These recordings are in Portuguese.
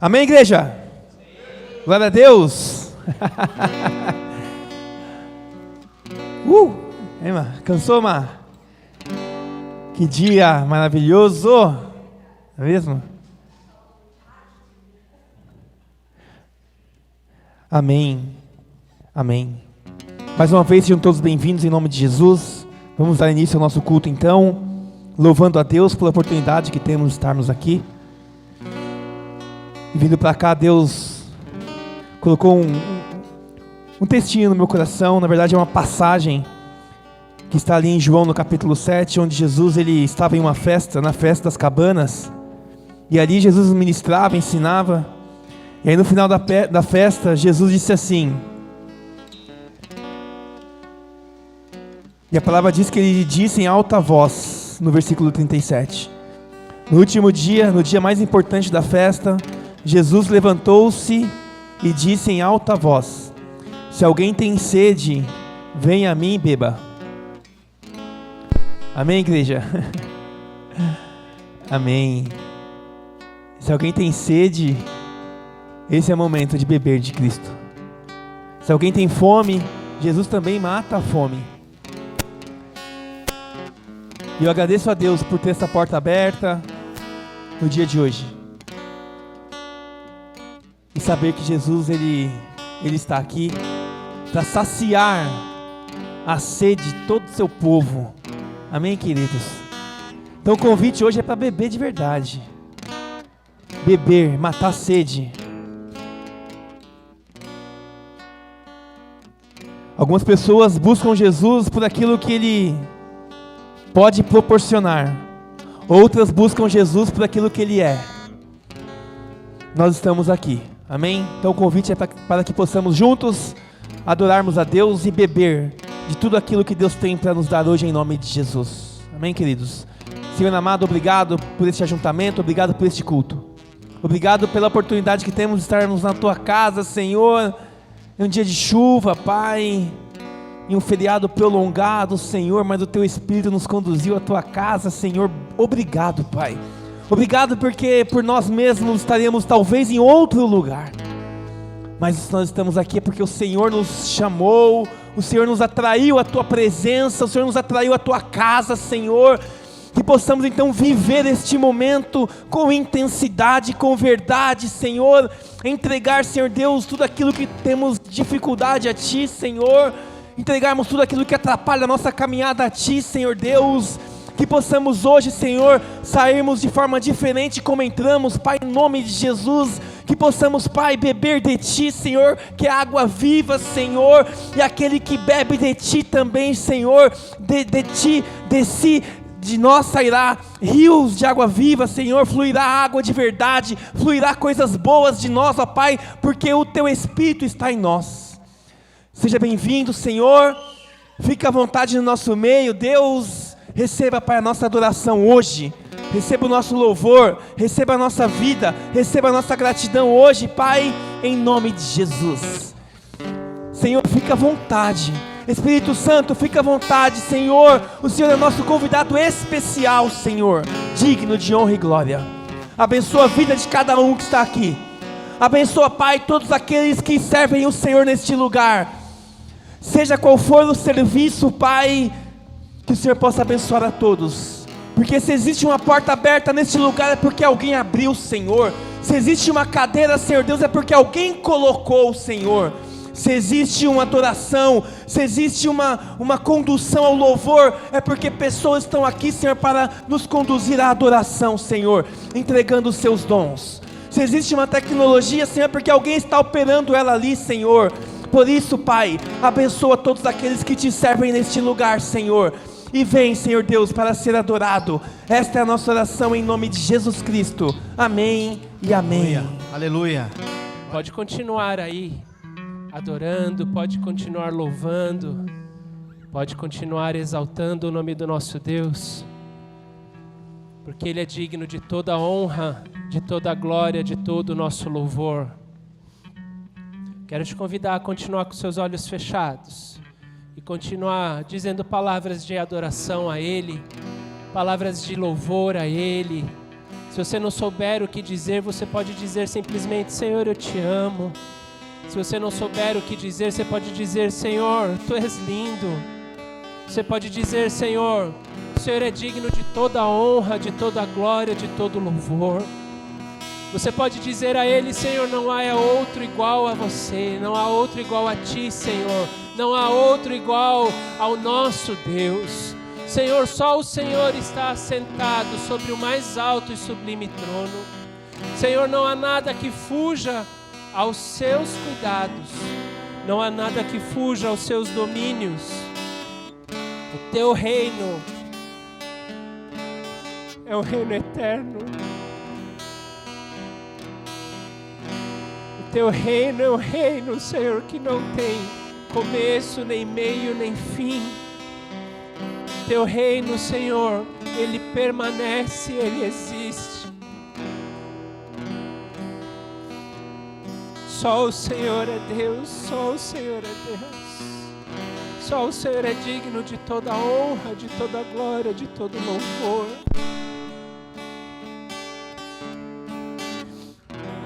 Amém, igreja? Glória a Deus. Emma, cansou, Má? Que dia maravilhoso, não é mesmo? Amém, amém. Mais uma vez, sejam todos bem-vindos em nome de Jesus. Vamos dar início ao nosso culto então, louvando a Deus pela oportunidade que temos de estarmos aqui. E vindo para cá, Deus colocou um textinho no meu coração. Na verdade é uma passagem que está ali em João no capítulo 7, onde Jesus ele estava em uma festa, na festa das cabanas, e ali Jesus ministrava, ensinava, e aí no final da festa, Jesus disse assim, e a palavra diz que ele disse em alta voz, no versículo 37, no último dia, no dia mais importante da festa, Jesus levantou-se e disse em alta voz, se alguém tem sede, venha a mim e beba. Amém, igreja? Amém. Se alguém tem sede, esse é o momento de beber de Cristo. Se alguém tem fome, Jesus também mata a fome. E eu agradeço a Deus por ter essa porta aberta no dia de hoje. E saber que Jesus, Ele está aqui para saciar a sede de todo o seu povo. Amém, queridos? Então o convite hoje é para beber de verdade. Beber, matar a sede. Algumas pessoas buscam Jesus por aquilo que Ele pode proporcionar. Outras buscam Jesus por aquilo que Ele é. Nós estamos aqui. Amém? Então o convite é para que possamos juntos adorarmos a Deus e beber de tudo aquilo que Deus tem para nos dar hoje em nome de Jesus. Amém, queridos? Senhor amado, obrigado por este ajuntamento, obrigado por este culto. Obrigado pela oportunidade que temos de estarmos na Tua casa, Senhor, em um dia de chuva, Pai, em um feriado prolongado, Senhor, mas o Teu Espírito nos conduziu à Tua casa, Senhor. Obrigado, Pai. Obrigado porque por nós mesmos estaríamos talvez em outro lugar. Mas nós estamos aqui porque o Senhor nos chamou, o Senhor nos atraiu à Tua presença, o Senhor nos atraiu à Tua casa, Senhor. Que possamos então viver este momento com intensidade, com verdade, Senhor. Entregar, Senhor Deus, tudo aquilo que temos dificuldade a Ti, Senhor. Entregarmos tudo aquilo que atrapalha a nossa caminhada a Ti, Senhor Deus. Que possamos hoje, Senhor, sairmos de forma diferente como entramos, Pai, em nome de Jesus. Que possamos, Pai, beber de Ti, Senhor, que é água viva, Senhor, e aquele que bebe de Ti também, Senhor, de Ti, de si, de nós sairá rios de água viva, Senhor, fluirá água de verdade, fluirá coisas boas de nós, ó Pai, porque o Teu Espírito está em nós. Seja bem-vindo, Senhor, fica à vontade no nosso meio, Deus. Receba, Pai, a nossa adoração hoje, receba o nosso louvor, receba a nossa vida, receba a nossa gratidão hoje, Pai, em nome de Jesus. Senhor, fica à vontade, Espírito Santo, fica à vontade, Senhor, o Senhor é nosso convidado especial, Senhor, digno de honra e glória. Abençoa a vida de cada um que está aqui, abençoa, Pai, todos aqueles que servem o Senhor neste lugar, seja qual for o serviço, Pai, que o Senhor possa abençoar a todos, porque se existe uma porta aberta neste lugar é porque alguém abriu, Senhor. Se existe uma cadeira, Senhor Deus, é porque alguém colocou, Senhor. Se existe uma adoração, se existe uma condução ao louvor, é porque pessoas estão aqui, Senhor, para nos conduzir à adoração, Senhor, entregando os seus dons. Se existe uma tecnologia, Senhor, é porque alguém está operando ela ali, Senhor. Por isso, Pai, abençoa todos aqueles que Te servem neste lugar, Senhor. E vem, Senhor Deus, para ser adorado. Esta é a nossa oração em nome de Jesus Cristo. Amém e amém. Aleluia. Aleluia. Pode continuar aí adorando, pode continuar louvando, pode continuar exaltando o nome do nosso Deus, porque Ele é digno de toda a honra, de toda a glória, de todo o nosso louvor. Quero te convidar a continuar com seus olhos fechados e continuar dizendo palavras de adoração a Ele, palavras de louvor a Ele. Se Se você não souber o que dizer, você pode dizer simplesmente: Senhor, eu te amo. Se você não souber o que dizer, você pode dizer: Senhor, Tu és lindo. Você pode dizer: Senhor, o Senhor é digno de toda a honra, de toda a glória, de todo louvor. Você pode dizer a Ele: Senhor, não há outro igual a Você, não há outro igual a Ti, Senhor, não há outro igual ao nosso Deus. Senhor, só o Senhor está assentado sobre o mais alto e sublime trono. Senhor, não há nada que fuja aos Seus cuidados, não há nada que fuja aos Seus domínios. O Teu reino é um reino eterno. O Teu reino é um reino, Senhor, que não tem começo, nem meio, nem fim. O Teu reino, Senhor, Ele permanece, Ele existe. Só o Senhor é Deus, só o Senhor é Deus. Só o Senhor é digno de toda honra, de toda glória, de todo louvor.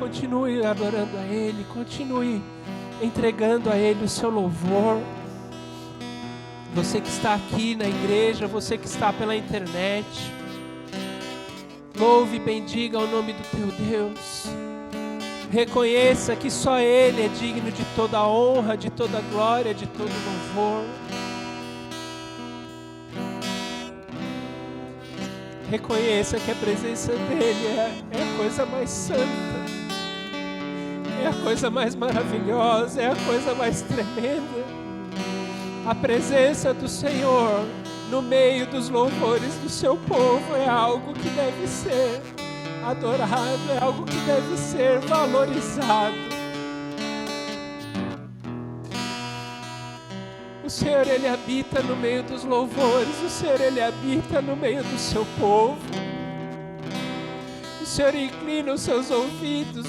Continue adorando a Ele, continue entregando a Ele o seu louvor. Você que está aqui na igreja, você que está pela internet, louve e bendiga o nome do teu Deus. Reconheça que só Ele é digno de toda a honra, de toda a glória, de todo louvor. Reconheça que a presença dEle é a coisa mais santa, é a coisa mais maravilhosa, é a coisa mais tremenda. A presença do Senhor no meio dos louvores do seu povo é algo que deve ser adorado, é algo que deve ser valorizado. O Senhor, Ele habita no meio dos louvores, o Senhor, Ele habita no meio do seu povo. O Senhor inclina os seus ouvidos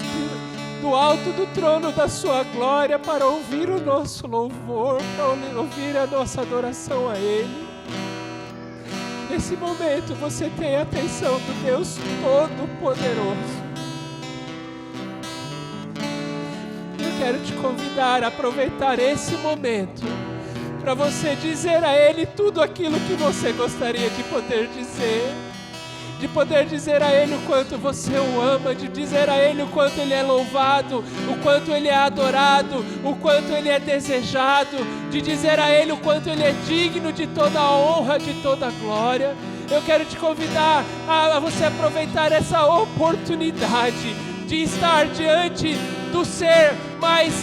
do alto do trono da sua glória para ouvir o nosso louvor, para ouvir a nossa adoração a Ele. Nesse momento você tem a atenção do Deus Todo-Poderoso. Eu quero te convidar a aproveitar esse momento para você dizer a Ele tudo aquilo que você gostaria de poder dizer. De poder dizer a Ele o quanto você o ama, de dizer a Ele o quanto Ele é louvado, o quanto Ele é adorado, o quanto Ele é desejado, de dizer a Ele o quanto Ele é digno de toda a honra, de toda a glória. Eu quero te convidar a você aproveitar essa oportunidade de estar diante do ser mais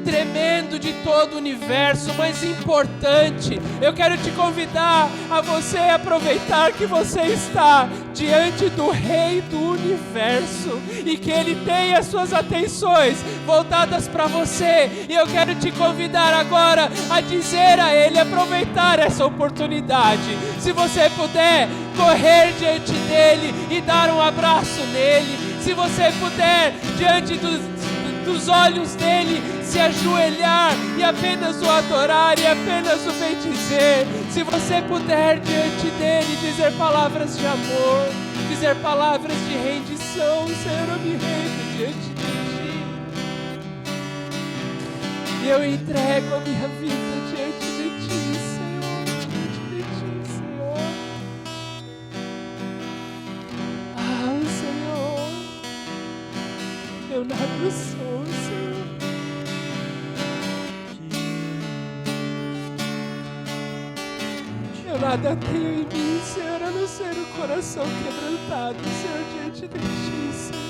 tremendo de todo o universo, mais importante. Eu quero te convidar a você aproveitar que você está diante do Rei do Universo e que Ele tem as suas atenções voltadas para você. E eu quero te convidar agora a dizer a Ele, aproveitar essa oportunidade. Se você puder correr diante dEle e dar um abraço nele, se você puder diante dos olhos dele se ajoelhar e apenas o adorar e apenas o bendizer. Se você puder diante dele dizer palavras de amor, dizer palavras de rendição: Senhor, eu me rendo diante de ti e eu entrego a minha vida diante de ti, Senhor, diante de ti, Senhor. Ah, Senhor, eu nada sou, Senhor. Eu nada tenho em mim, Senhor, a não ser o coração quebrantado, Senhor, diante de ti, Senhor.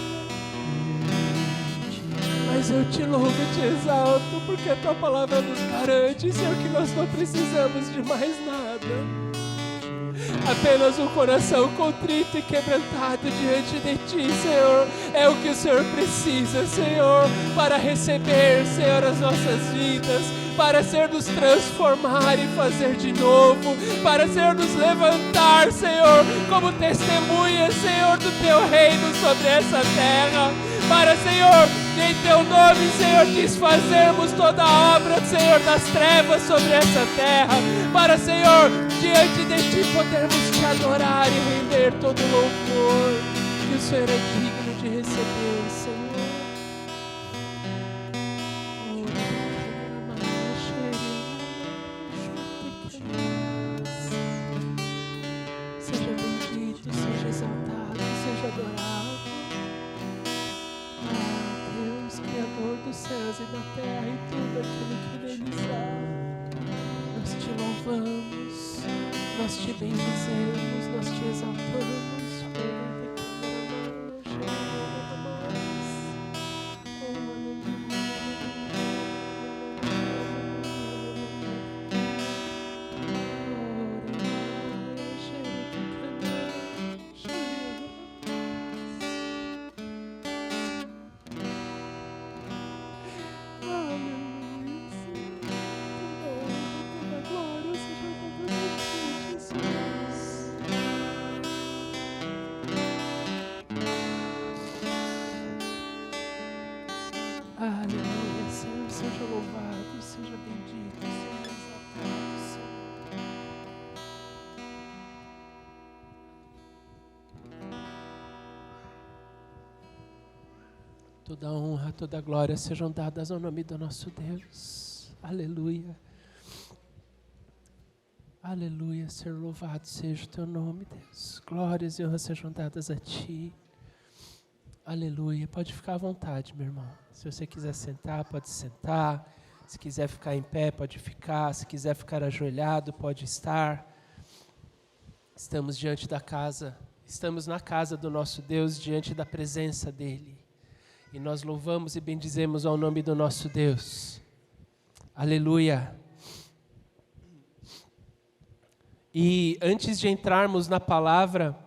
Mas eu te louvo e te exalto, porque a tua palavra nos garante, Senhor, que nós não precisamos de mais nada. Apenas um coração contrito e quebrantado diante de ti, Senhor, é o que o Senhor precisa, Senhor, para receber, Senhor, as nossas vidas, para ser nos transformar e fazer de novo, para ser nos levantar, Senhor, como testemunha, Senhor, do teu reino sobre essa terra. para, Senhor, em Teu nome, Senhor, desfazermos toda a obra, Senhor, das trevas sobre essa terra, para, Senhor, diante de Ti podermos Te adorar e render todo louvor que o Senhor é digno de receber, Senhor. Seja bendito, seja exaltado, seja adorado. Deus, Criador dos céus e da terra e tudo aquilo que neles há. Nós Te louvamos, nós Te bendizemos, nós Te exaltamos. Aleluia, Senhor, seja louvado, seja bendito, seja exaltado, Senhor. Toda honra, toda glória sejam dadas ao nome do nosso Deus. Aleluia. Aleluia, Senhor, louvado seja o Teu nome, Deus. Glórias e honras sejam dadas a Ti. Aleluia. Pode ficar à vontade, meu irmão. Se você quiser sentar, pode sentar. Se quiser ficar em pé, pode ficar. Se quiser ficar ajoelhado, pode estar. Estamos diante da casa, estamos na casa do nosso Deus, diante da presença dEle. E nós louvamos e bendizemos ao nome do nosso Deus. Aleluia. E antes de entrarmos na palavra,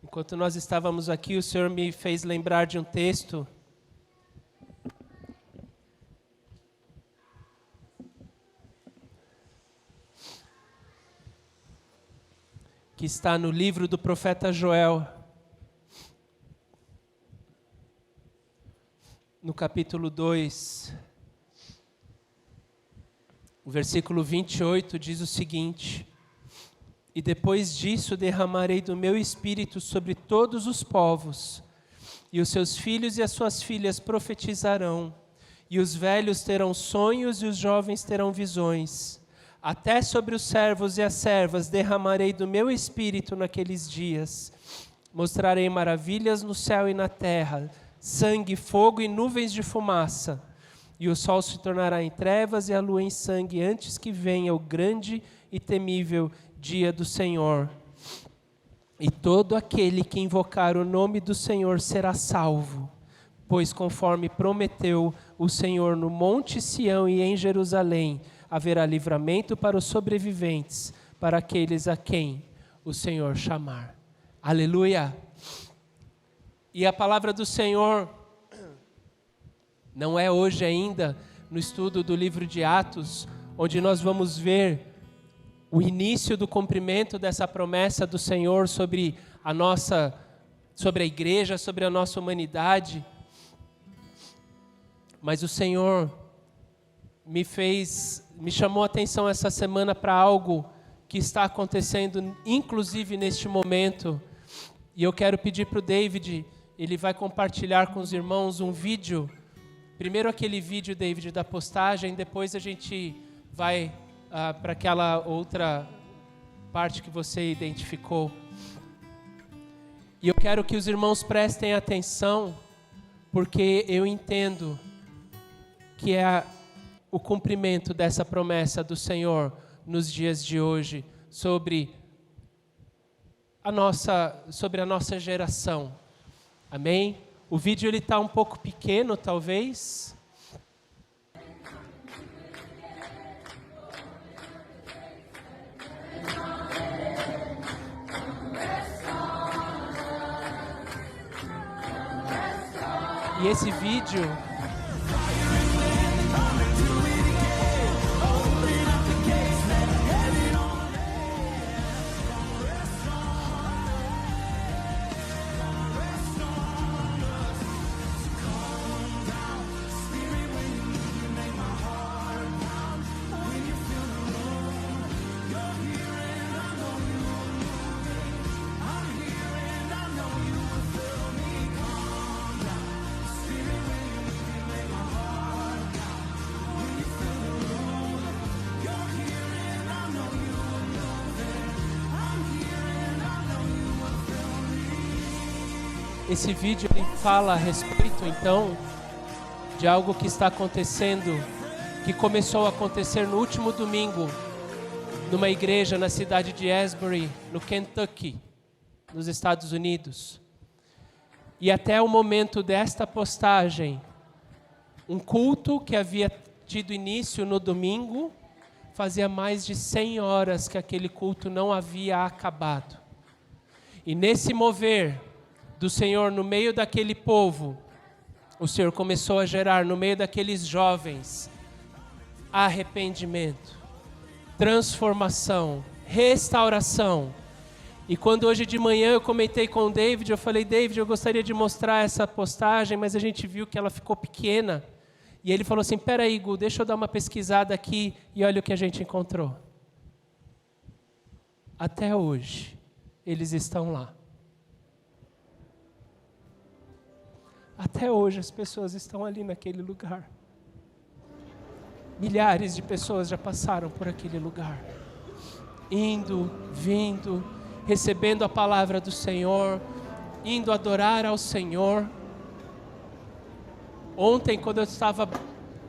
enquanto nós estávamos aqui, o Senhor me fez lembrar de um texto que está no livro do profeta Joel, no capítulo 2, o versículo 28 diz o seguinte: E depois disso derramarei do meu espírito sobre todos os povos, e os seus filhos e as suas filhas profetizarão, e os velhos terão sonhos e os jovens terão visões. Até sobre os servos e as servas derramarei do meu espírito naqueles dias. Mostrarei maravilhas no céu e na terra, sangue, fogo e nuvens de fumaça. E o sol se tornará em trevas e a lua em sangue, antes que venha o grande e temível dia do Senhor. E todo aquele que invocar o nome do Senhor será salvo, pois conforme prometeu o Senhor no Monte Sião e em Jerusalém, haverá livramento para os sobreviventes, para aqueles a quem o Senhor chamar. Aleluia! E a palavra do Senhor não é hoje ainda no estudo do livro de Atos, onde nós vamos ver o início do cumprimento dessa promessa do Senhor sobre a igreja, sobre a nossa humanidade. Mas o Senhor me chamou a atenção essa semana para algo que está acontecendo, inclusive neste momento. E eu quero pedir para o David, ele vai compartilhar com os irmãos um vídeo. Primeiro aquele vídeo, David, da postagem, depois a gente vai para aquela outra parte que você identificou. E eu quero que os irmãos prestem atenção, porque eu entendo que é o cumprimento dessa promessa do Senhor nos dias de hoje sobre a nossa geração. Amém? O vídeo ele está um pouco pequeno, talvez. E esse vídeo Esse vídeo ele fala a respeito, então, de algo que está acontecendo, que começou a acontecer no último domingo, numa igreja na cidade de Asbury, no Kentucky, nos Estados Unidos. E até o momento desta postagem, um culto que havia tido início no domingo, fazia mais de 100 horas que aquele culto não havia acabado. E nesse mover do Senhor no meio daquele povo, o Senhor começou a gerar no meio daqueles jovens arrependimento, transformação, restauração. E quando hoje de manhã eu comentei com o David, eu falei, David, eu gostaria de mostrar essa postagem, mas a gente viu que ela ficou pequena. E ele falou assim, peraí, Gu, deixa eu dar uma pesquisada aqui e olha o que a gente encontrou. Até hoje, eles estão lá. Até hoje as pessoas estão ali naquele lugar. Milhares de pessoas já passaram por aquele lugar. Indo, vindo, recebendo a palavra do Senhor, indo adorar ao Senhor. Ontem, quando eu estava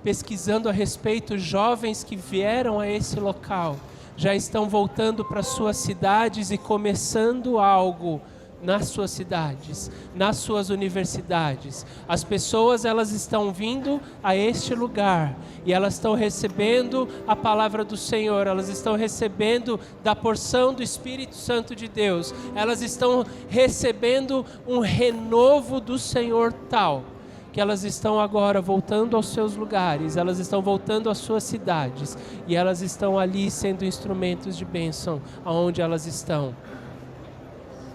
pesquisando a respeito, jovens que vieram a esse local já estão voltando para suas cidades e começando algo nas suas cidades, nas suas universidades. As pessoas, elas estão vindo a este lugar e elas estão recebendo a palavra do Senhor, elas estão recebendo da porção do Espírito Santo de Deus, elas estão recebendo um renovo do Senhor tal, que elas estão agora voltando aos seus lugares, elas estão voltando às suas cidades e elas estão ali sendo instrumentos de bênção aonde elas estão.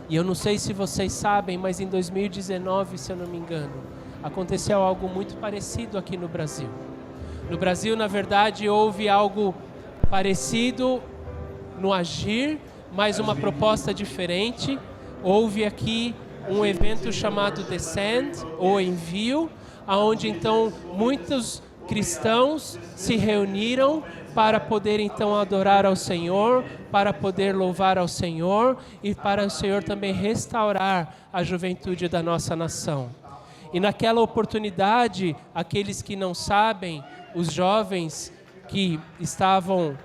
E eu não sei se vocês sabem, mas em 2019, se eu não me engano, aconteceu algo muito parecido aqui no Brasil. No Brasil, na verdade, houve algo parecido no agir, mas uma proposta diferente. Houve aqui um evento chamado Descend, ou Envio, onde então muitos cristãos se reuniram para poder então adorar ao Senhor, para poder louvar ao Senhor e para o Senhor também restaurar a juventude da nossa nação. E naquela oportunidade, aqueles que não sabem, os jovens que estavam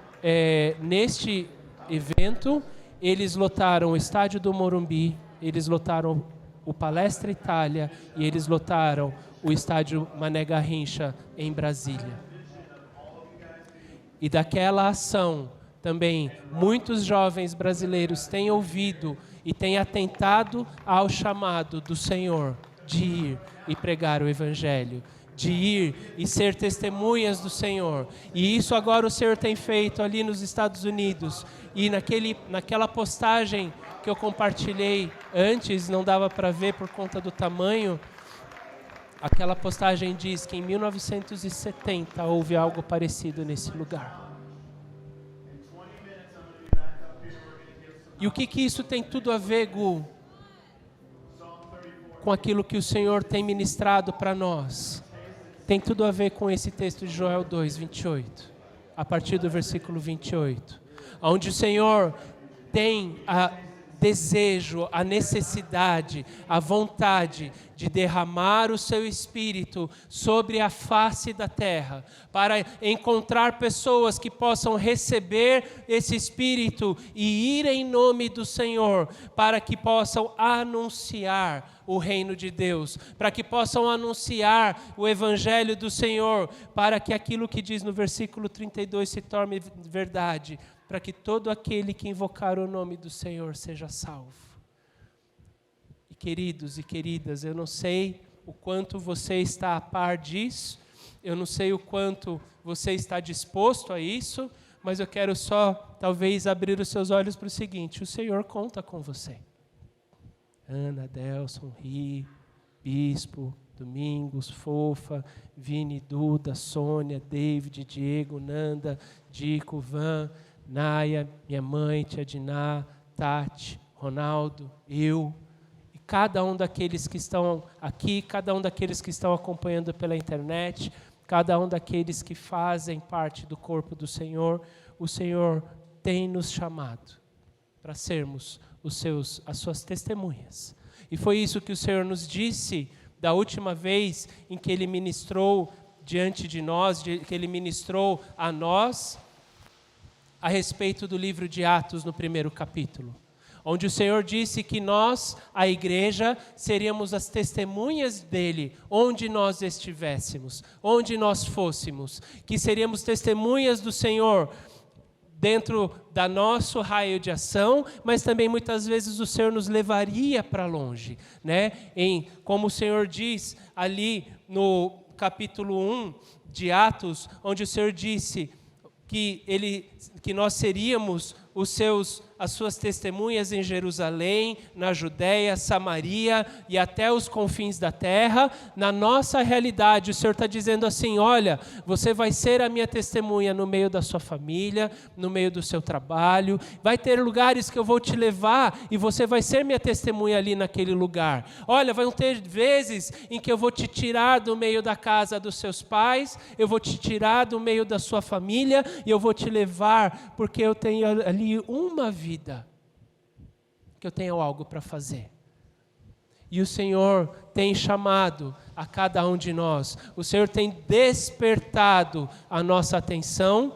neste evento, eles lotaram o estádio do Morumbi, eles lotaram o Palestra Itália e eles lotaram o estádio Mané Garrincha em Brasília. E daquela ação também muitos jovens brasileiros têm ouvido e têm atentado ao chamado do Senhor de ir e pregar o Evangelho, de ir e ser testemunhas do Senhor. E isso agora o Senhor tem feito ali nos Estados Unidos. E naquela postagem que eu compartilhei antes, não dava para ver por conta do tamanho, aquela postagem diz que em 1970 houve algo parecido nesse lugar. E o que isso tem tudo a ver, Gu, com aquilo que o Senhor tem ministrado para nós? Tem tudo a ver com esse texto de Joel 2, 28, a partir do versículo 28, onde o Senhor tem desejo, a necessidade, a vontade de derramar o seu Espírito sobre a face da terra, para encontrar pessoas que possam receber esse Espírito e ir em nome do Senhor, para que possam anunciar o reino de Deus, para que possam anunciar o Evangelho do Senhor, para que aquilo que diz no versículo 32 se torne verdade, para que todo aquele que invocar o nome do Senhor seja salvo. E queridos e queridas, eu não sei o quanto você está a par disso, eu não sei o quanto você está disposto a isso, mas eu quero só, talvez, abrir os seus olhos para o seguinte: o Senhor conta com você. Ana, Delson, Ri, Bispo, Domingos, Fofa, Vini, Duda, Sônia, David, Diego, Nanda, Dico, Van, Naya, minha mãe, Tia Diná, Tati, Ronaldo, eu, e cada um daqueles que estão aqui, cada um daqueles que estão acompanhando pela internet, cada um daqueles que fazem parte do corpo do Senhor, o Senhor tem nos chamado para sermos as suas testemunhas. E foi isso que o Senhor nos disse da última vez em que Ele ministrou diante de nós, que Ele ministrou a nós a respeito do livro de Atos no primeiro capítulo. Onde o Senhor disse que nós, a igreja, seríamos as testemunhas dEle, onde nós estivéssemos, onde nós fôssemos, que seríamos testemunhas do Senhor dentro da nosso raio de ação, mas também muitas vezes o Senhor nos levaria para longe, né? Como o Senhor diz ali no capítulo 1 de Atos, onde o Senhor disse que nós seríamos as suas testemunhas em Jerusalém, na Judéia, Samaria e até os confins da terra. Na nossa realidade, o Senhor está dizendo assim: olha, você vai ser a minha testemunha no meio da sua família, no meio do seu trabalho, vai ter lugares que eu vou te levar e você vai ser minha testemunha ali naquele lugar. Olha, vão ter vezes em que eu vou te tirar do meio da casa dos seus pais, eu vou te tirar do meio da sua família e eu vou te levar, porque eu tenho ali uma vida, que eu tenho algo para fazer. E o Senhor tem chamado a cada um de nós, o Senhor tem despertado a nossa atenção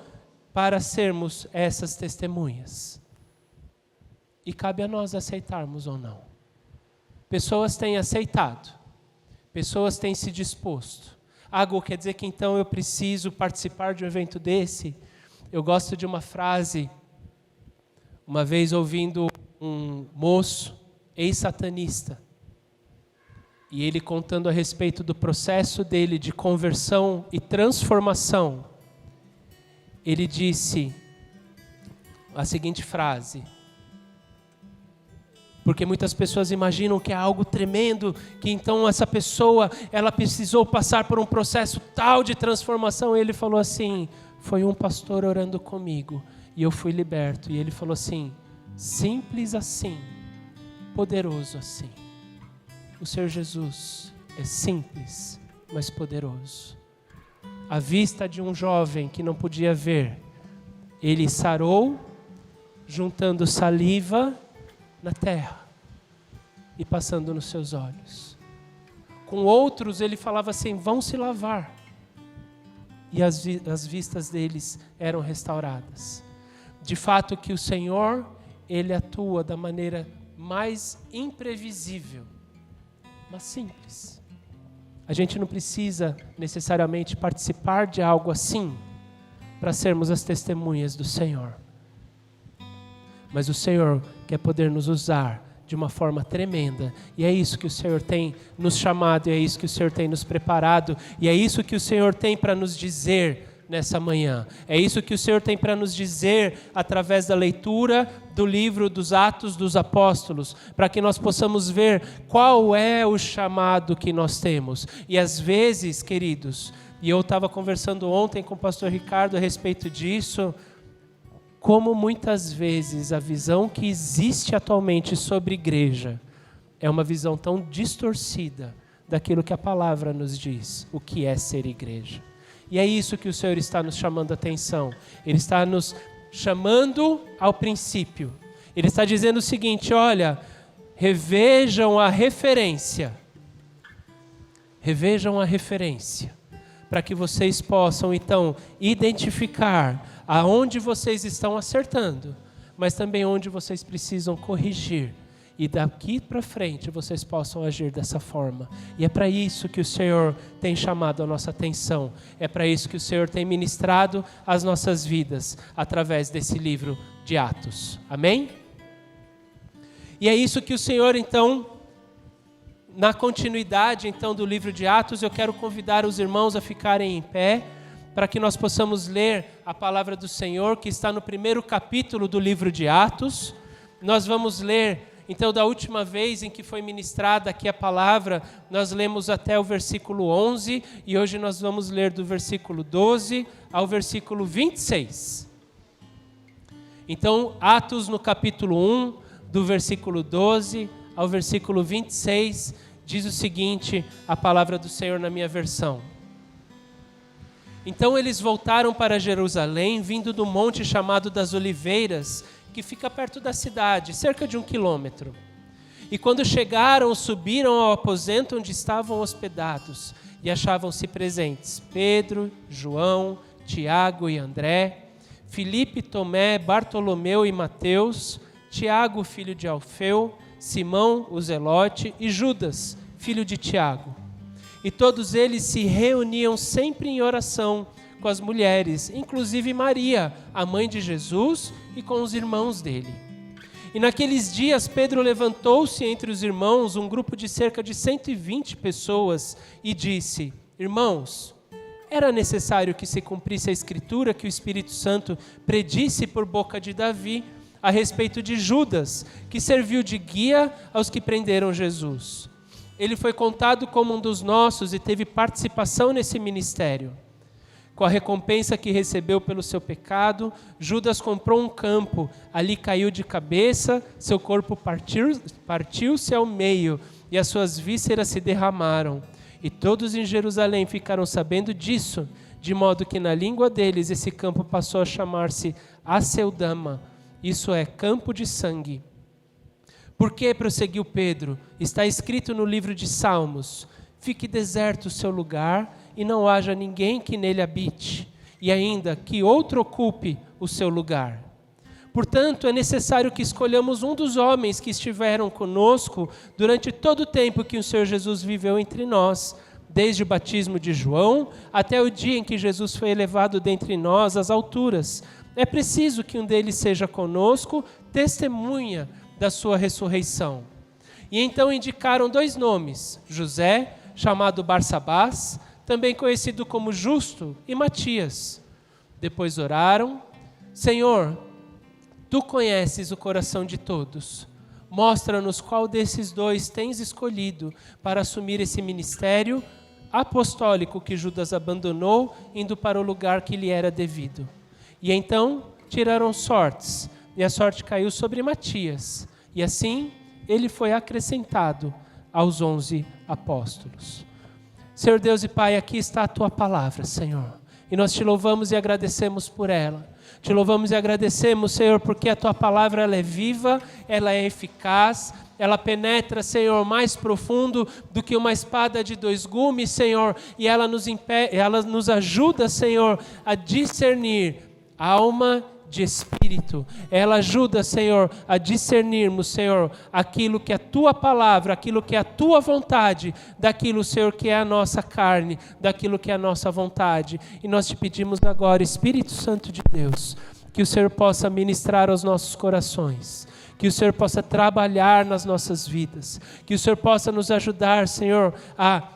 para sermos essas testemunhas. E cabe a nós aceitarmos ou não. Pessoas têm aceitado, pessoas têm se disposto. Quer dizer que então eu preciso participar de um evento desse? Eu gosto de uma frase, uma vez ouvindo um moço ex-satanista, e ele contando a respeito do processo dele de conversão e transformação, ele disse a seguinte frase, porque muitas pessoas imaginam que é algo tremendo, que então essa pessoa, ela precisou passar por um processo tal de transformação. Ele falou assim: foi um pastor orando comigo e eu fui liberto. E ele falou assim: simples assim, poderoso assim. O Senhor Jesus é simples, mas poderoso. À vista de um jovem que não podia ver, ele sarou, juntando saliva na terra e passando nos seus olhos. Com outros ele falava assim: vão se lavar. E as vistas deles eram restauradas. De fato que o Senhor, Ele atua da maneira mais imprevisível, mas simples. A gente não precisa necessariamente participar de algo assim para sermos as testemunhas do Senhor. Mas o Senhor quer poder nos usar de uma forma tremenda, e é isso que o Senhor tem nos chamado, e é isso que o Senhor tem nos preparado, e é isso que o Senhor tem para nos dizer nessa manhã. É isso que o Senhor tem para nos dizer através da leitura do livro dos Atos dos Apóstolos, para que nós possamos ver qual é o chamado que nós temos. E às vezes, queridos, e eu estava conversando ontem com o pastor Ricardo a respeito disso, como muitas vezes a visão que existe atualmente sobre igreja é uma visão tão distorcida daquilo que a palavra nos diz, o que é ser igreja. E é isso que o Senhor está nos chamando a atenção. Ele está nos chamando ao princípio. Ele está dizendo o seguinte: olha, revejam a referência. Revejam a referência, para que vocês possam então identificar aonde vocês estão acertando, mas também onde vocês precisam corrigir. E daqui para frente vocês possam agir dessa forma. E é para isso que o Senhor tem chamado a nossa atenção. É para isso que o Senhor tem ministrado as nossas vidas através desse livro de Atos. Amém? E é isso que o Senhor então, na continuidade então do livro de Atos, eu quero convidar os irmãos a ficarem em pé, para que nós possamos ler a palavra do Senhor, que está no primeiro capítulo do livro de Atos. Nós vamos ler, então, da última vez em que foi ministrada aqui a palavra, nós lemos até o versículo 11, e hoje nós vamos ler do versículo 12 ao versículo 26. Então, Atos no capítulo 1, do versículo 12 ao versículo 26, diz o seguinte, a palavra do Senhor na minha versão. Então eles voltaram para Jerusalém, vindo do monte chamado das Oliveiras, que fica perto da cidade, cerca de 1 quilômetro. E quando chegaram, subiram ao aposento onde estavam hospedados e achavam-se presentes Pedro, João, Tiago e André, Filipe, Tomé, Bartolomeu e Mateus, Tiago, filho de Alfeu, Simão, o Zelote e Judas, filho de Tiago. E todos eles se reuniam sempre em oração com as mulheres, inclusive Maria, a mãe de Jesus, e com os irmãos dele. E naqueles dias Pedro levantou-se entre os irmãos, um grupo de cerca de 120 pessoas, e disse: Irmãos, era necessário que se cumprisse a escritura que o Espírito Santo predisse por boca de Davi a respeito de Judas, que serviu de guia aos que prenderam Jesus. Ele foi contado como um dos nossos e teve participação nesse ministério. Com a recompensa que recebeu pelo seu pecado, Judas comprou um campo, ali caiu de cabeça, seu corpo partiu-se ao meio e as suas vísceras se derramaram. E todos em Jerusalém ficaram sabendo disso, de modo que na língua deles esse campo passou a chamar-se Aceldama, isso é, campo de sangue. Porque, prosseguiu Pedro, está escrito no livro de Salmos: fique deserto o seu lugar e não haja ninguém que nele habite, e ainda que outro ocupe o seu lugar. Portanto, é necessário que escolhamos um dos homens que estiveram conosco durante todo o tempo que o Senhor Jesus viveu entre nós, desde o batismo de João até o dia em que Jesus foi elevado dentre nós às alturas. É preciso que um deles seja conosco, testemunha da sua ressurreição. E então indicaram 2 nomes, José, chamado Barsabás, também conhecido como Justo, e Matias. Depois oraram: Senhor, Tu conheces o coração de todos. Mostra-nos qual desses 2 tens escolhido para assumir esse ministério apostólico que Judas abandonou, indo para o lugar que lhe era devido. E então tiraram sortes, e a sorte caiu sobre Matias. E assim ele foi acrescentado aos 11 apóstolos. Senhor Deus e Pai, aqui está a Tua palavra, Senhor. E nós Te louvamos e agradecemos por ela. Te louvamos e agradecemos, Senhor, porque a Tua palavra ela é viva, ela é eficaz, ela penetra, Senhor, mais profundo do que uma espada de 2 gumes, Senhor, e ela nos ajuda, Senhor, a discernir alma de espírito. Ela ajuda, Senhor, a discernirmos, Senhor, aquilo que é a Tua palavra, aquilo que é a Tua vontade, daquilo, Senhor, que é a nossa carne, daquilo que é a nossa vontade. E nós Te pedimos agora, Espírito Santo de Deus, que o Senhor possa ministrar aos nossos corações, que o Senhor possa trabalhar nas nossas vidas, que o Senhor possa nos ajudar, Senhor, a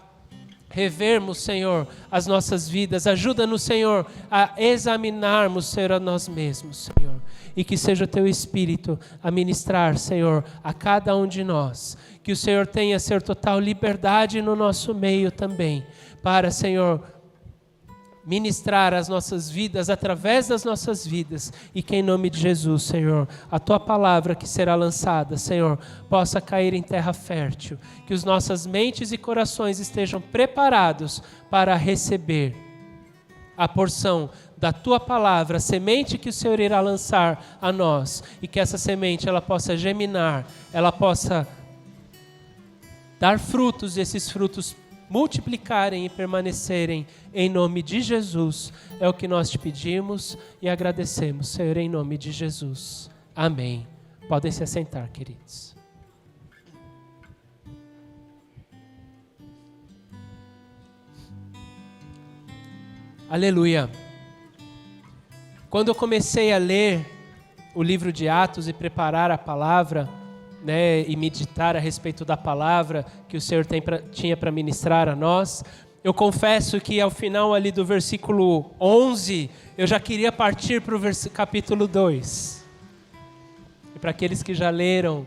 revermos, Senhor, as nossas vidas. Ajuda-nos, Senhor, a examinarmos, Senhor, a nós mesmos, Senhor. E que seja o Teu Espírito a ministrar, Senhor, a cada um de nós. Que o Senhor tenha, Senhor, total liberdade no nosso meio também, para, Senhor, ministrar as nossas vidas, através das nossas vidas, e que em nome de Jesus, Senhor, a Tua palavra que será lançada, Senhor, possa cair em terra fértil, que as nossas mentes e corações estejam preparados para receber a porção da Tua palavra, a semente que o Senhor irá lançar a nós, e que essa semente ela possa germinar, ela possa dar frutos, e esses frutos multiplicarem e permanecerem em nome de Jesus. É o que nós Te pedimos e agradecemos, Senhor, em nome de Jesus. Amém. Podem se assentar, queridos. Aleluia. Quando eu comecei a ler o livro de Atos e preparar a palavra, e meditar a respeito da palavra que o Senhor tinha para ministrar a nós, eu confesso que ao final ali do versículo 11, eu já queria partir para o capítulo 2. E para aqueles que já leram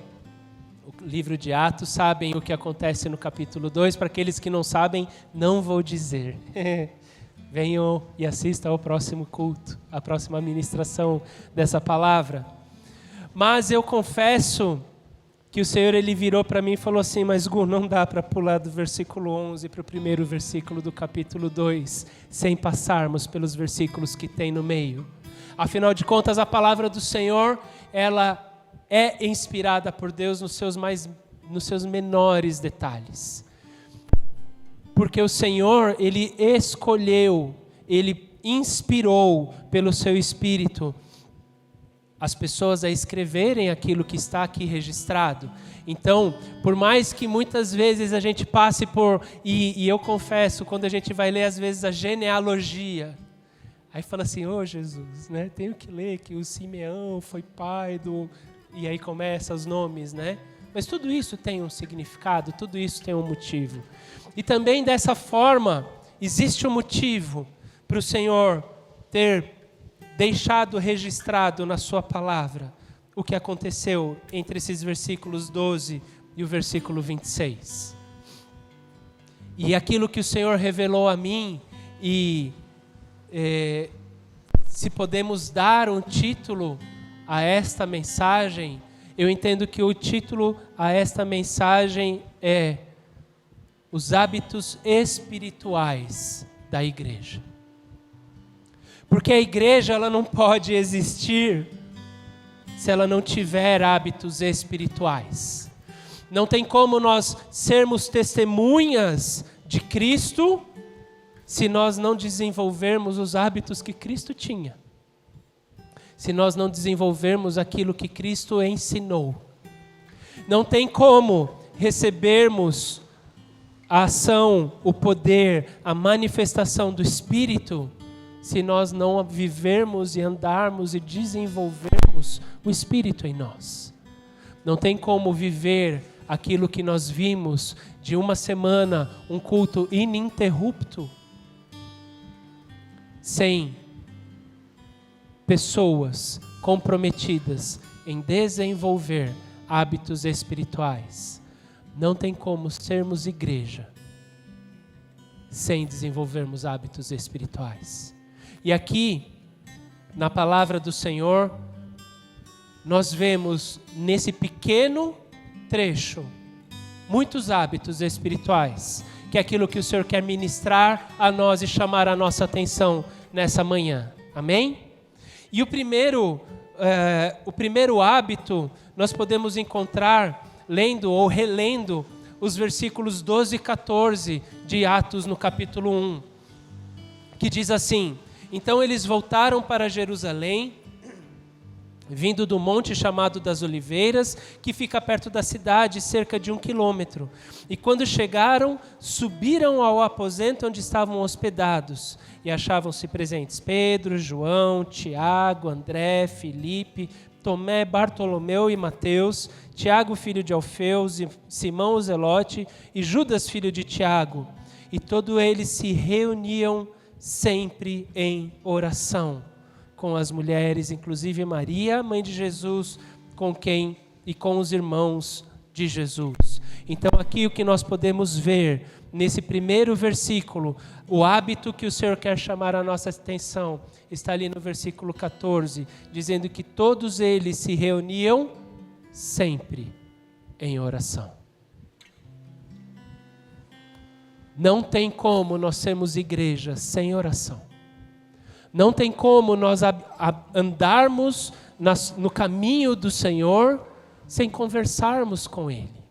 o livro de Atos, sabem o que acontece no capítulo 2. Para aqueles que não sabem, não vou dizer. Venham e assistam ao próximo culto, à próxima ministração dessa palavra. Mas eu confesso que o Senhor ele virou para mim e falou assim: mas Gu, não dá para pular do versículo 11 para o primeiro versículo do capítulo 2, sem passarmos pelos versículos que tem no meio. Afinal de contas, a palavra do Senhor, ela é inspirada por Deus nos seus mais nos seus menores detalhes. Porque o Senhor, Ele escolheu, Ele inspirou pelo seu Espírito as pessoas a escreverem aquilo que está aqui registrado. Então, por mais que muitas vezes a gente passe por, e eu confesso, quando a gente vai ler às vezes a genealogia, aí fala assim, Jesus, né? Tenho que ler que o Simeão foi pai do... E aí começa os nomes, né? Mas tudo isso tem um significado, tudo isso tem um motivo. E também dessa forma, existe um motivo para o Senhor ter deixado registrado na sua palavra o que aconteceu entre esses versículos 12 e o versículo 26. E aquilo que o Senhor revelou a mim, e se podemos dar um título a esta mensagem, eu entendo que o título a esta mensagem é os hábitos espirituais da igreja. Porque a igreja ela não pode existir se ela não tiver hábitos espirituais. Não tem como nós sermos testemunhas de Cristo se nós não desenvolvermos os hábitos que Cristo tinha. Se nós não desenvolvermos aquilo que Cristo ensinou. Não tem como recebermos a ação, o poder, a manifestação do Espírito se nós não vivermos e andarmos e desenvolvermos o Espírito em nós. Não tem como viver aquilo que nós vimos de uma semana, um culto ininterrupto, sem pessoas comprometidas em desenvolver hábitos espirituais. Não tem como sermos igreja sem desenvolvermos hábitos espirituais. E aqui, na palavra do Senhor, nós vemos nesse pequeno trecho muitos hábitos espirituais, que é aquilo que o Senhor quer ministrar a nós e chamar a nossa atenção nessa manhã. Amém? E o primeiro hábito nós podemos encontrar lendo ou relendo os versículos 12 e 14 de Atos no capítulo 1, que diz assim: então eles voltaram para Jerusalém, vindo do monte chamado das Oliveiras, que fica perto da cidade, cerca de 1 quilômetro. E quando chegaram, subiram ao aposento onde estavam hospedados, e achavam-se presentes Pedro, João, Tiago, André, Filipe, Tomé, Bartolomeu e Mateus, Tiago, filho de Alfeu, Simão o Zelote e Judas, filho de Tiago. E todos eles se reuniam sempre em oração com as mulheres, inclusive Maria, mãe de Jesus, e com os irmãos de Jesus. Então aqui o que nós podemos ver nesse primeiro versículo, o hábito que o Senhor quer chamar a nossa atenção, está ali no versículo 14, dizendo que todos eles se reuniam sempre em oração. Não tem como nós sermos igreja sem oração. Não tem como nós andarmos no caminho do Senhor sem conversarmos com Ele.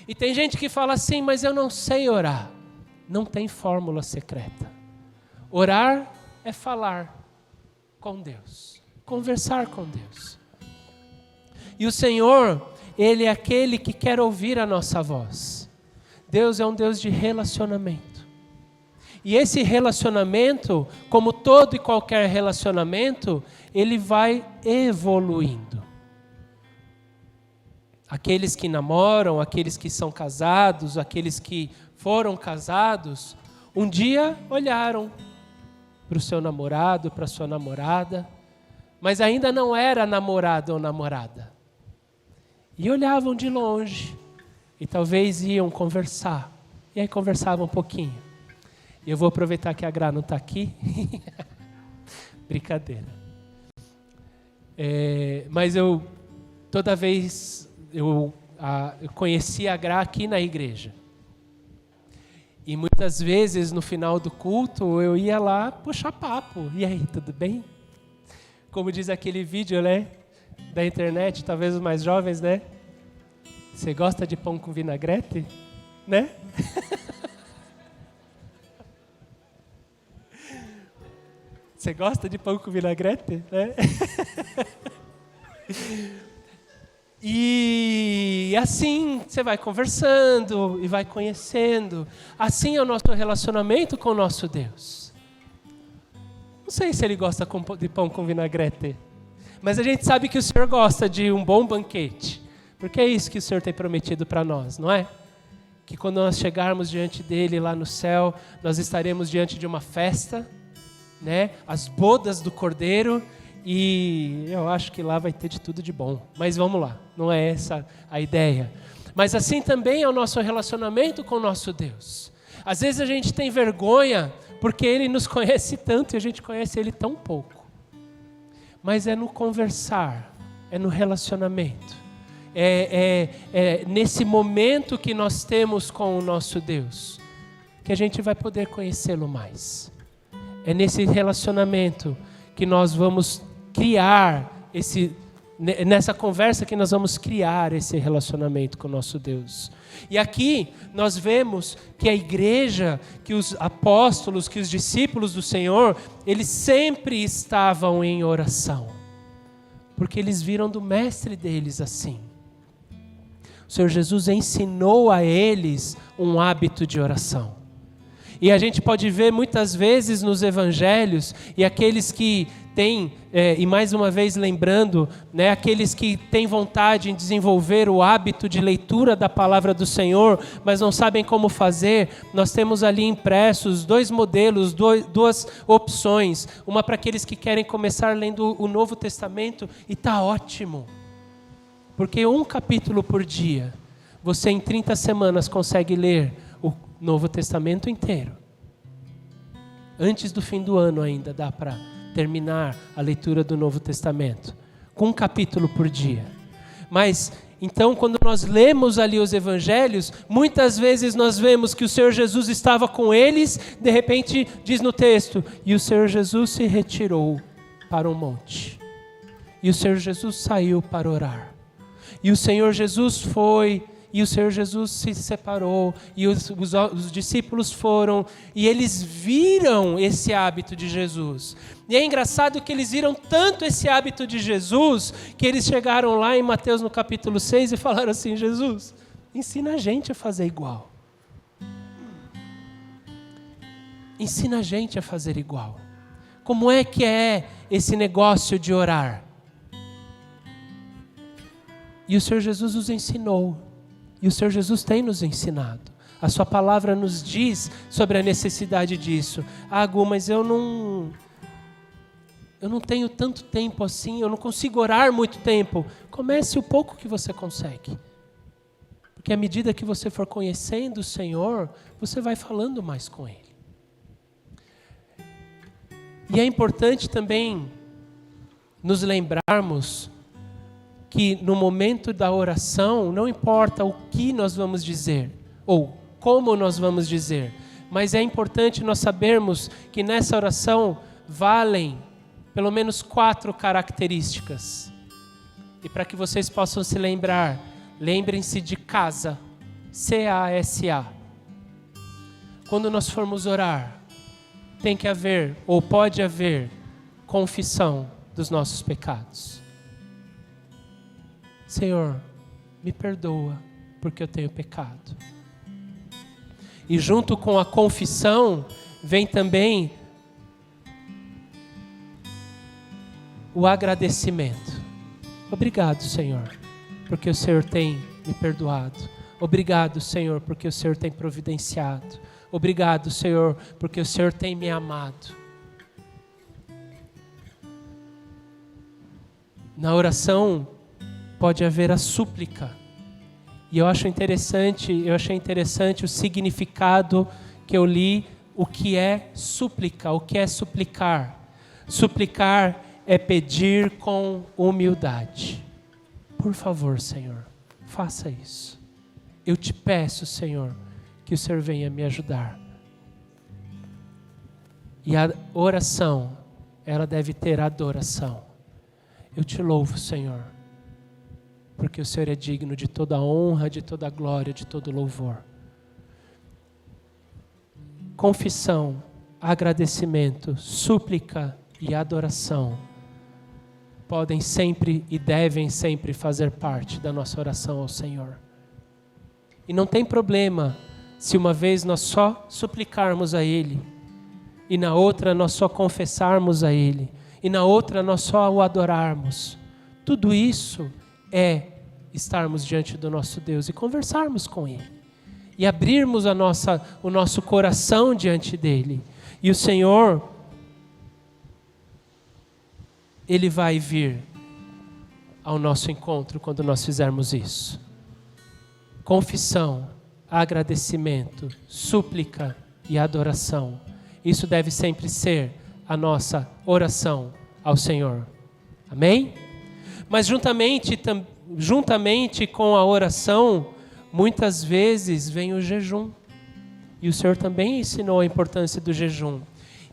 E tem gente que fala assim, mas eu não sei orar. Não tem fórmula secreta. Orar é falar com Deus, conversar com Deus. E o Senhor, Ele é aquele que quer ouvir a nossa voz. Deus é um Deus de relacionamento. E esse relacionamento, como todo e qualquer relacionamento, ele vai evoluindo. Aqueles que namoram, aqueles que são casados, aqueles que foram casados, um dia olharam para o seu namorado, para a sua namorada, mas ainda não era namorado ou namorada. E olhavam de longe, e talvez iam conversar, e aí conversavam um pouquinho. E eu vou aproveitar que a Gra não está aqui. Brincadeira. Mas toda vez eu conheci a Gra aqui na igreja. E muitas vezes no final do culto eu ia lá puxar papo. E aí, tudo bem? Como diz aquele vídeo, né? Da internet, talvez os mais jovens, né? Você gosta de pão com vinagrete? Né? Você gosta de pão com vinagrete? Né? E assim você vai conversando e vai conhecendo. Assim é o nosso relacionamento com o nosso Deus. Não sei se Ele gosta de pão com vinagrete, mas a gente sabe que o Senhor gosta de um bom banquete, porque é isso que o Senhor tem prometido para nós, não é? Que quando nós chegarmos diante dEle lá no céu, nós estaremos diante de uma festa, né? As bodas do Cordeiro, e eu acho que lá vai ter de tudo de bom. Mas vamos lá, não é essa a ideia. Mas assim também é o nosso relacionamento com o nosso Deus. Às vezes a gente tem vergonha porque Ele nos conhece tanto e a gente conhece Ele tão pouco. Mas é no conversar, é no relacionamento. É nesse momento que nós temos com o nosso Deus que a gente vai poder conhecê-lo mais. É nesse relacionamento que nós vamos criar nessa conversa que nós vamos criar esse relacionamento com o nosso Deus. E aqui nós vemos que a igreja, que os apóstolos, que os discípulos do Senhor, eles sempre estavam em oração, porque eles viram do mestre deles assim. O Senhor Jesus ensinou a eles um hábito de oração. E a gente pode ver muitas vezes nos evangelhos, e aqueles que têm, e mais uma vez lembrando, né, aqueles que têm vontade em desenvolver o hábito de leitura da palavra do Senhor, mas não sabem como fazer, nós temos ali impressos 2 modelos, 2 opções. Uma para aqueles que querem começar lendo o Novo Testamento, e está ótimo. Porque 1 capítulo por dia, você em 30 semanas consegue ler o Novo Testamento inteiro. Antes do fim do ano ainda dá para terminar a leitura do Novo Testamento, com 1 capítulo por dia. Mas, então, quando nós lemos ali os evangelhos, muitas vezes nós vemos que o Senhor Jesus estava com eles, de repente diz no texto, e o Senhor Jesus se retirou para um monte. E o Senhor Jesus saiu para orar. E o Senhor Jesus foi, e o Senhor Jesus se separou, e os discípulos foram, e eles viram esse hábito de Jesus. E é engraçado que eles viram tanto esse hábito de Jesus, que eles chegaram lá em Mateus no capítulo 6 e falaram assim: Jesus, ensina a gente a fazer igual. Ensina a gente a fazer igual. Como é que é esse negócio de orar? E o Senhor Jesus nos ensinou. E o Senhor Jesus tem nos ensinado. A sua palavra nos diz sobre a necessidade disso. Ah, Gu, mas eu não tenho tanto tempo assim, eu não consigo orar muito tempo. Comece o pouco que você consegue. Porque à medida que você for conhecendo o Senhor, você vai falando mais com Ele. E é importante também nos lembrarmos que no momento da oração, não importa o que nós vamos dizer, ou como nós vamos dizer, mas é importante nós sabermos que nessa oração valem pelo menos 4 características. E para que vocês possam se lembrar, lembrem-se de casa, C-A-S-A. Quando nós formos orar, tem que haver, ou pode haver, confissão dos nossos pecados. Senhor, me perdoa, porque eu tenho pecado. E junto com a confissão, vem também o agradecimento. Obrigado, Senhor, porque o Senhor tem me perdoado. Obrigado, Senhor, porque o Senhor tem providenciado. Obrigado, Senhor, porque o Senhor tem me amado. Na oração pode haver a súplica. E eu achei interessante o significado que eu li, o que é súplica, o que é suplicar. Suplicar é pedir com humildade. Por favor, Senhor, faça isso. Eu te peço, Senhor, que o Senhor venha me ajudar. E a oração, ela deve ter adoração. Eu te louvo, Senhor, porque o Senhor é digno de toda honra, de toda glória, de todo louvor. Confissão, agradecimento, súplica e adoração podem sempre e devem sempre fazer parte da nossa oração ao Senhor. E não tem problema se uma vez nós só suplicarmos a Ele, e na outra nós só confessarmos a Ele, e na outra nós só o adorarmos. Tudo isso é estarmos diante do nosso Deus e conversarmos com Ele. E abrirmos o nosso coração diante dEle. E o Senhor, Ele vai vir ao nosso encontro quando nós fizermos isso. Confissão, agradecimento, súplica e adoração. Isso deve sempre ser a nossa oração ao Senhor. Amém? Mas juntamente com a oração, muitas vezes vem o jejum. E o Senhor também ensinou a importância do jejum.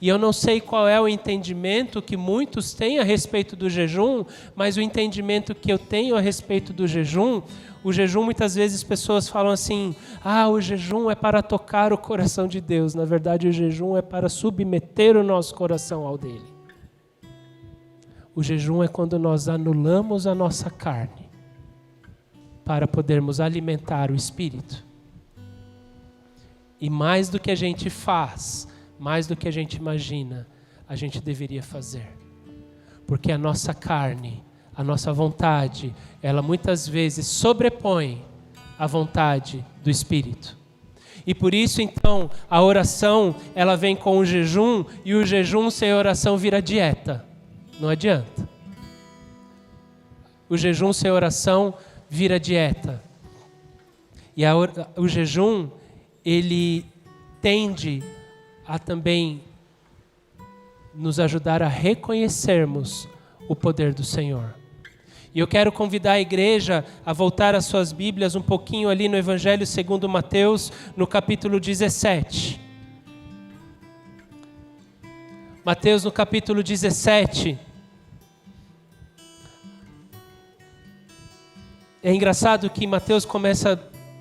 E eu não sei qual é o entendimento que muitos têm a respeito do jejum, mas o entendimento que eu tenho a respeito do jejum, o jejum muitas vezes pessoas falam assim, o jejum é para tocar o coração de Deus. Na verdade, o jejum é para submeter o nosso coração ao dele. O jejum é quando nós anulamos a nossa carne para podermos alimentar o espírito. E mais do que a gente faz, mais do que a gente imagina, a gente deveria fazer. Porque a nossa carne, a nossa vontade, ela muitas vezes sobrepõe a vontade do Espírito. E por isso, então, a oração, ela vem com o jejum, e o jejum sem oração vira dieta. Não adianta. O jejum sem oração vira dieta. E o jejum, ele tende a também nos ajudar a reconhecermos o poder do Senhor. E eu quero convidar a igreja a voltar às suas Bíblias um pouquinho ali no Evangelho segundo Mateus, no capítulo 17. Mateus no capítulo 17. É engraçado que Mateus começa,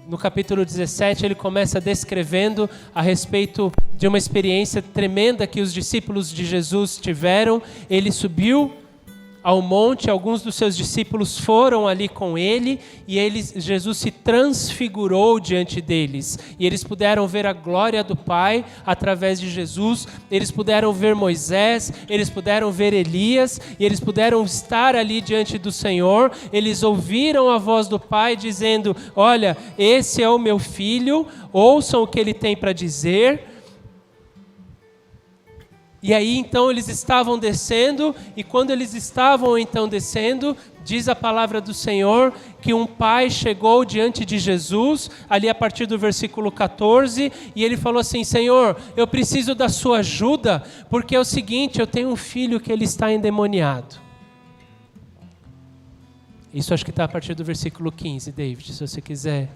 no capítulo 17, ele começa descrevendo a respeito de uma experiência tremenda que os discípulos de Jesus tiveram. Ele subiu ao monte, alguns dos seus discípulos foram ali com ele, e Jesus se transfigurou diante deles. E eles puderam ver a glória do Pai através de Jesus, eles puderam ver Moisés, eles puderam ver Elias, e eles puderam estar ali diante do Senhor. Eles ouviram a voz do Pai dizendo, olha, esse é o meu filho, ouçam o que ele tem para dizer. E aí então eles estavam descendo, e quando eles estavam então descendo, diz a palavra do Senhor que um pai chegou diante de Jesus, ali a partir do versículo 14, e ele falou assim, Senhor, eu preciso da sua ajuda, porque é o seguinte, eu tenho um filho que ele está endemoniado. Isso acho que está a partir do versículo 15, David, se você quiser.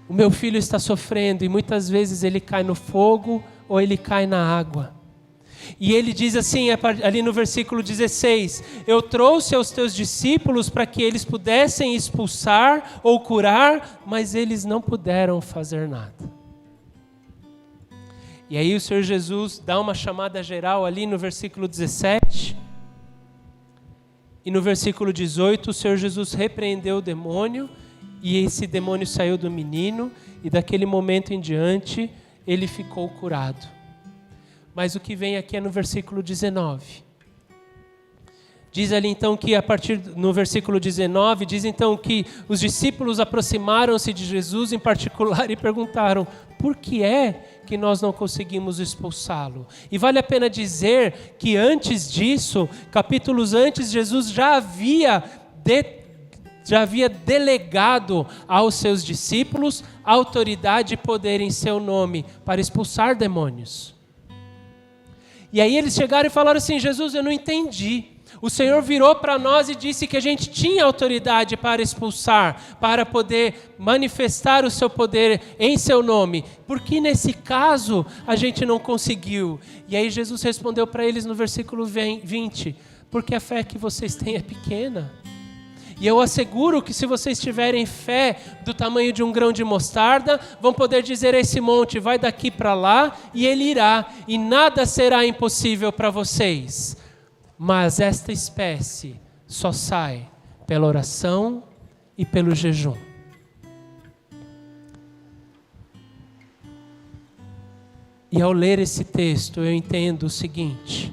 O meu filho está sofrendo, e muitas vezes ele cai no fogo, ou ele cai na água. E ele diz assim, ali no versículo 16, eu trouxe aos teus discípulos para que eles pudessem expulsar ou curar, mas eles não puderam fazer nada. E aí o Senhor Jesus dá uma chamada geral ali no versículo 17, e no versículo 18 o Senhor Jesus repreendeu o demônio, e esse demônio saiu do menino, e daquele momento em diante ele ficou curado. Mas o que vem aqui é no versículo 19. Diz ali então que no versículo 19, diz então que os discípulos aproximaram-se de Jesus em particular e perguntaram, por que é que nós não conseguimos expulsá-lo? E vale a pena dizer que antes disso, capítulos antes, Jesus já havia delegado aos seus discípulos autoridade e poder em seu nome para expulsar demônios. E aí eles chegaram e falaram assim, Jesus, eu não entendi. O Senhor virou para nós e disse que a gente tinha autoridade para expulsar, para poder manifestar o seu poder em seu nome. Por que nesse caso a gente não conseguiu? E aí Jesus respondeu para eles no versículo 20, porque a fé que vocês têm é pequena. E eu asseguro que se vocês tiverem fé do tamanho de um grão de mostarda, vão poder dizer a esse monte, vai daqui para lá, e ele irá, e nada será impossível para vocês. Mas esta espécie só sai pela oração e pelo jejum. E ao ler esse texto, eu entendo o seguinte: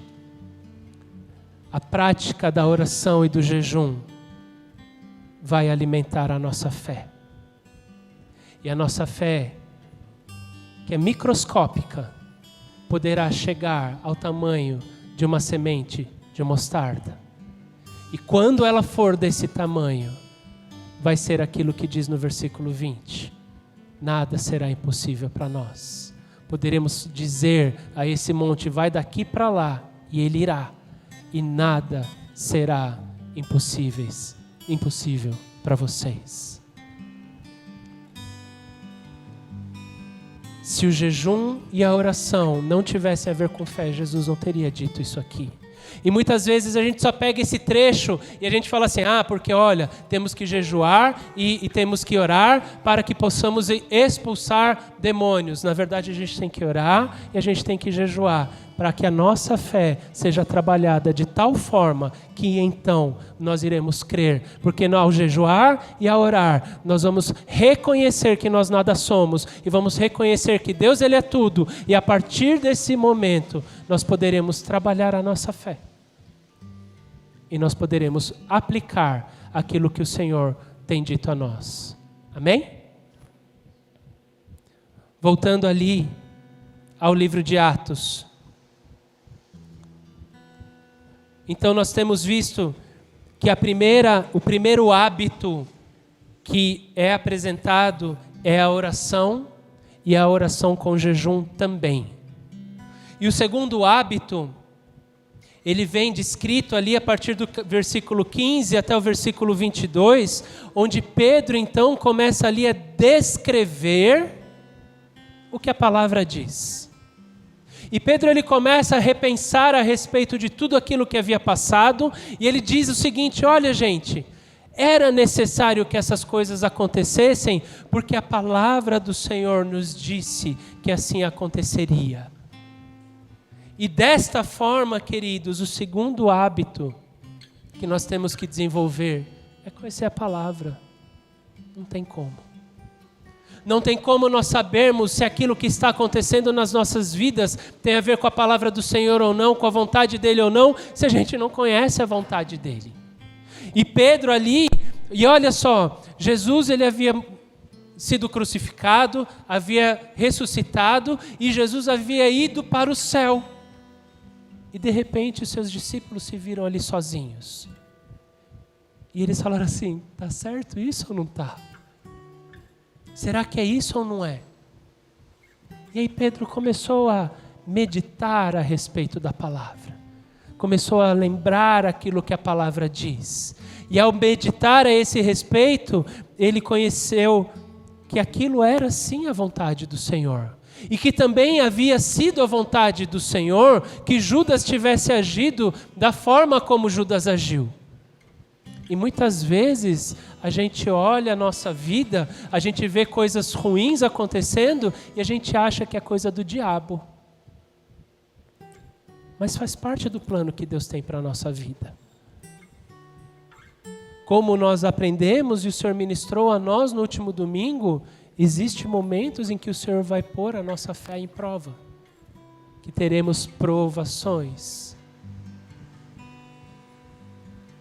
a prática da oração e do jejum vai alimentar a nossa fé. E a nossa fé, que é microscópica, poderá chegar ao tamanho de uma semente de mostarda. E quando ela for desse tamanho, vai ser aquilo que diz no versículo 20: nada será impossível para nós. Poderemos dizer a esse monte, vai daqui para lá, e ele irá. E nada será impossível para vocês. Se o jejum e a oração não tivessem a ver com fé, Jesus não teria dito isso aqui. E muitas vezes a gente só pega esse trecho e a gente fala assim, porque olha, temos que jejuar e temos que orar para que possamos expulsar demônios. Na verdade, a gente tem que orar e a gente tem que jejuar para que a nossa fé seja trabalhada de tal forma que então nós iremos crer. Porque ao jejuar e a orar, nós vamos reconhecer que nós nada somos e vamos reconhecer que Deus ele é tudo. E a partir desse momento, nós poderemos trabalhar a nossa fé. E nós poderemos aplicar aquilo que o Senhor tem dito a nós. Amém? Voltando ali ao livro de Atos. Então nós temos visto que o primeiro hábito que é apresentado é a oração e a oração com jejum também. E o segundo hábito, ele vem descrito ali a partir do versículo 15 até o versículo 22, onde Pedro então começa ali a descrever o que a palavra diz. E Pedro ele começa a repensar a respeito de tudo aquilo que havia passado, e ele diz o seguinte, olha gente, era necessário que essas coisas acontecessem, porque a palavra do Senhor nos disse que assim aconteceria. E desta forma, queridos, o segundo hábito que nós temos que desenvolver é conhecer a palavra. Não tem como. Não tem como nós sabermos se aquilo que está acontecendo nas nossas vidas tem a ver com a palavra do Senhor ou não, com a vontade dele ou não, se a gente não conhece a vontade dele. E Pedro ali, e olha só, Jesus ele havia sido crucificado, havia ressuscitado e Jesus havia ido para o céu. E de repente os seus discípulos se viram ali sozinhos. E eles falaram assim, tá certo isso ou não tá? Será que é isso ou não é? E aí Pedro começou a meditar a respeito da palavra. Começou a lembrar aquilo que a palavra diz. E ao meditar a esse respeito, ele conheceu que aquilo era sim a vontade do Senhor. E que também havia sido a vontade do Senhor que Judas tivesse agido da forma como Judas agiu. E muitas vezes a gente olha a nossa vida, a gente vê coisas ruins acontecendo e a gente acha que é coisa do diabo. Mas faz parte do plano que Deus tem para a nossa vida. Como nós aprendemos e o Senhor ministrou a nós no último domingo, existem momentos em que o Senhor vai pôr a nossa fé em prova, que teremos provações.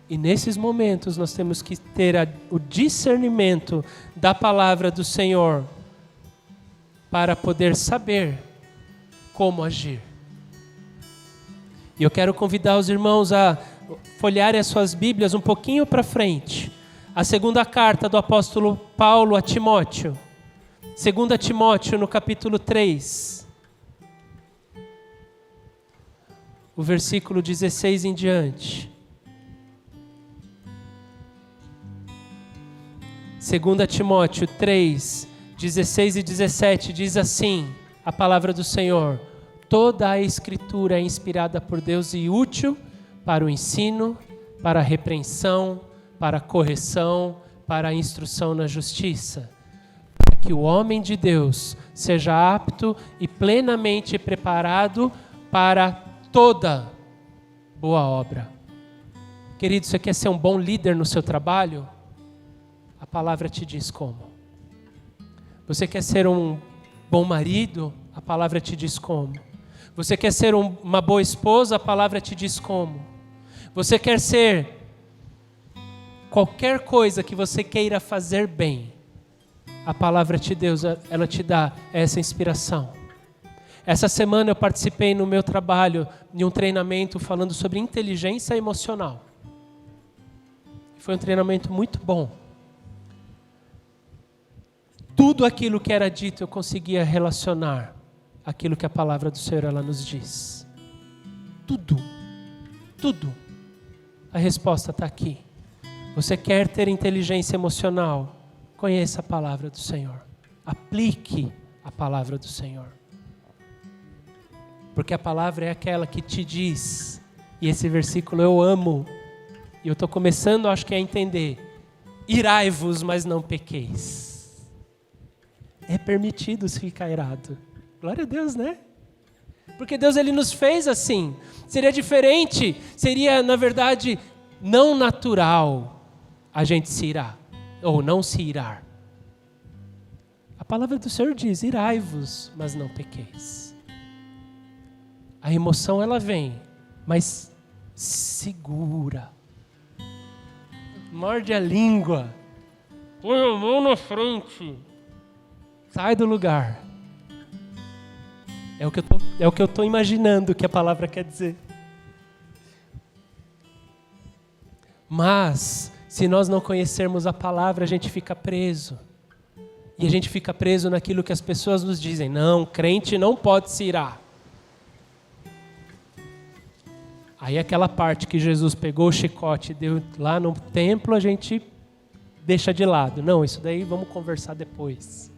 E nesses momentos nós temos que ter o discernimento da palavra do Senhor para poder saber como agir. E eu quero convidar os irmãos a folhearem as suas Bíblias um pouquinho para frente. A segunda carta do apóstolo Paulo a Timóteo. 2 Timóteo no capítulo 3. O versículo 16 em diante. 2 Timóteo 3, 16 e 17 diz assim, a palavra do Senhor: toda a Escritura é inspirada por Deus e útil para o ensino, para a repreensão, para a correção, para a instrução na justiça, para que o homem de Deus seja apto e plenamente preparado para toda boa obra. Querido, você quer ser um bom líder no seu trabalho? A palavra te diz como. Você quer ser um bom marido? A palavra te diz como. Você quer ser uma boa esposa? A palavra te diz como. Você quer ser qualquer coisa que você queira fazer bem, a palavra de Deus, ela te dá essa inspiração. Essa semana eu participei no meu trabalho de um treinamento falando sobre inteligência emocional. Foi um treinamento muito bom. Tudo aquilo que era dito eu conseguia relacionar aquilo que a palavra do Senhor ela nos diz. Tudo. A resposta está aqui. Você quer ter inteligência emocional? Conheça a palavra do Senhor. Aplique a palavra do Senhor. Porque a palavra é aquela que te diz, e esse versículo eu amo, e eu estou começando, acho que a entender, irai-vos, mas não pequeis. É permitido se ficar irado. Glória a Deus, né? Porque Deus ele nos fez assim. Seria diferente, seria na verdade não natural a gente se irar, ou não se irar. A palavra do Senhor diz, irai-vos, mas não pequeis. A emoção ela vem, mas segura. Morde a língua. Põe a mão na frente. Sai do lugar. É o que eu estou imaginando que a palavra quer dizer. Mas, se nós não conhecermos a palavra, a gente fica preso. E a gente fica preso naquilo que as pessoas nos dizem. Não, crente não pode se irar. Aí aquela parte que Jesus pegou o chicote e deu lá no templo, a gente deixa de lado. Não, isso daí vamos conversar depois.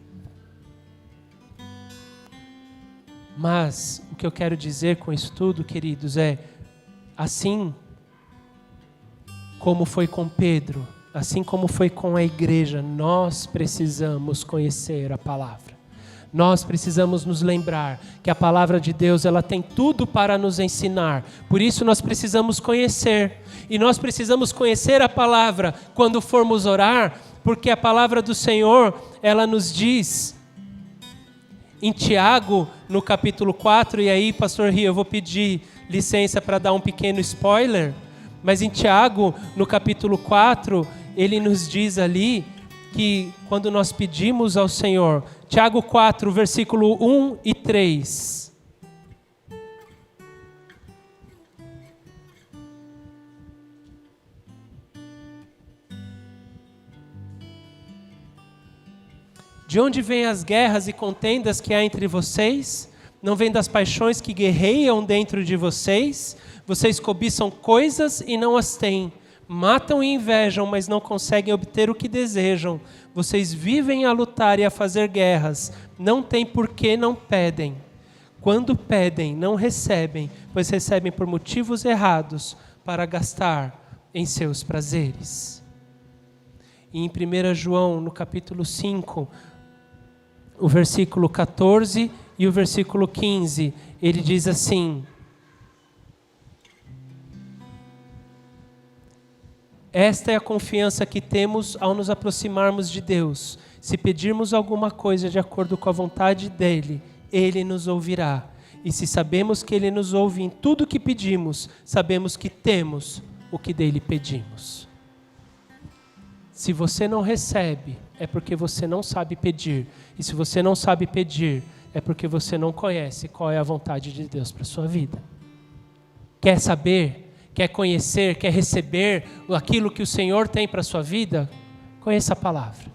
Mas o que eu quero dizer com isso tudo, queridos, é assim como foi com Pedro, assim como foi com a igreja, nós precisamos conhecer a palavra. Nós precisamos nos lembrar que a palavra de Deus ela tem tudo para nos ensinar. Por isso nós precisamos conhecer. E nós precisamos conhecer a palavra quando formos orar, porque a palavra do Senhor, ela nos diz em Tiago, no capítulo 4, e aí, pastor Rio, eu vou pedir licença para dar um pequeno spoiler, mas em Tiago, no capítulo 4, ele nos diz ali que quando nós pedimos ao Senhor, Tiago 4, versículo 1 e 3. De onde vêm as guerras e contendas que há entre vocês? Não vem das paixões que guerreiam dentro de vocês? Vocês cobiçam coisas e não as têm. Matam e invejam, mas não conseguem obter o que desejam. Vocês vivem a lutar e a fazer guerras. Não têm por que não pedem. Quando pedem, não recebem, pois recebem por motivos errados para gastar em seus prazeres. E em 1 João, no capítulo 5, o versículo 14 e o versículo 15, ele diz assim: esta é a confiança que temos ao nos aproximarmos de Deus. Se pedirmos alguma coisa de acordo com a vontade dEle, Ele nos ouvirá. E se sabemos que Ele nos ouve em tudo o que pedimos, sabemos que temos o que dEle pedimos. Se você não recebe, é porque você não sabe pedir. E se você não sabe pedir, é porque você não conhece qual é a vontade de Deus para a sua vida. Quer saber? Quer conhecer? Quer receber aquilo que o Senhor tem para a sua vida? Conheça a palavra.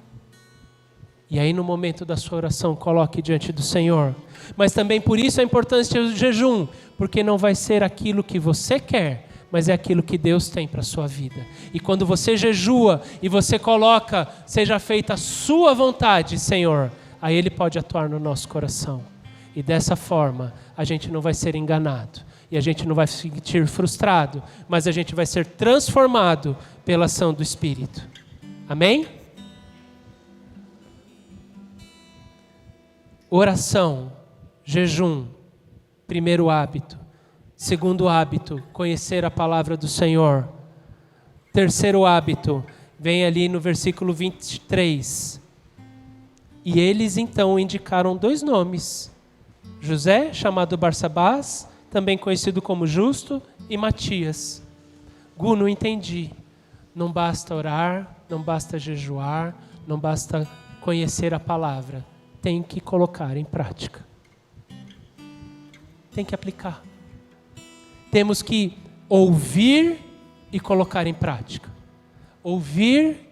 E aí no momento da sua oração, coloque diante do Senhor. Mas também por isso a importância do jejum, porque não vai ser aquilo que você quer, mas é aquilo que Deus tem para a sua vida. E quando você jejua e você coloca, seja feita a sua vontade, Senhor, aí Ele pode atuar no nosso coração. E dessa forma, a gente não vai ser enganado. e a gente não vai se sentir frustrado, mas a gente vai ser transformado pela ação do Espírito. Amém? Oração, jejum, primeiro hábito. Segundo hábito, conhecer a palavra do Senhor. Terceiro hábito, vem ali no versículo 23. E eles então indicaram 2 nomes. José, chamado Barsabás, também conhecido como Justo, e Matias. Gu, não entendi. Não basta orar, não basta jejuar, não basta conhecer a palavra. Tem que colocar em prática. Tem que aplicar. Temos que ouvir e colocar em prática. Ouvir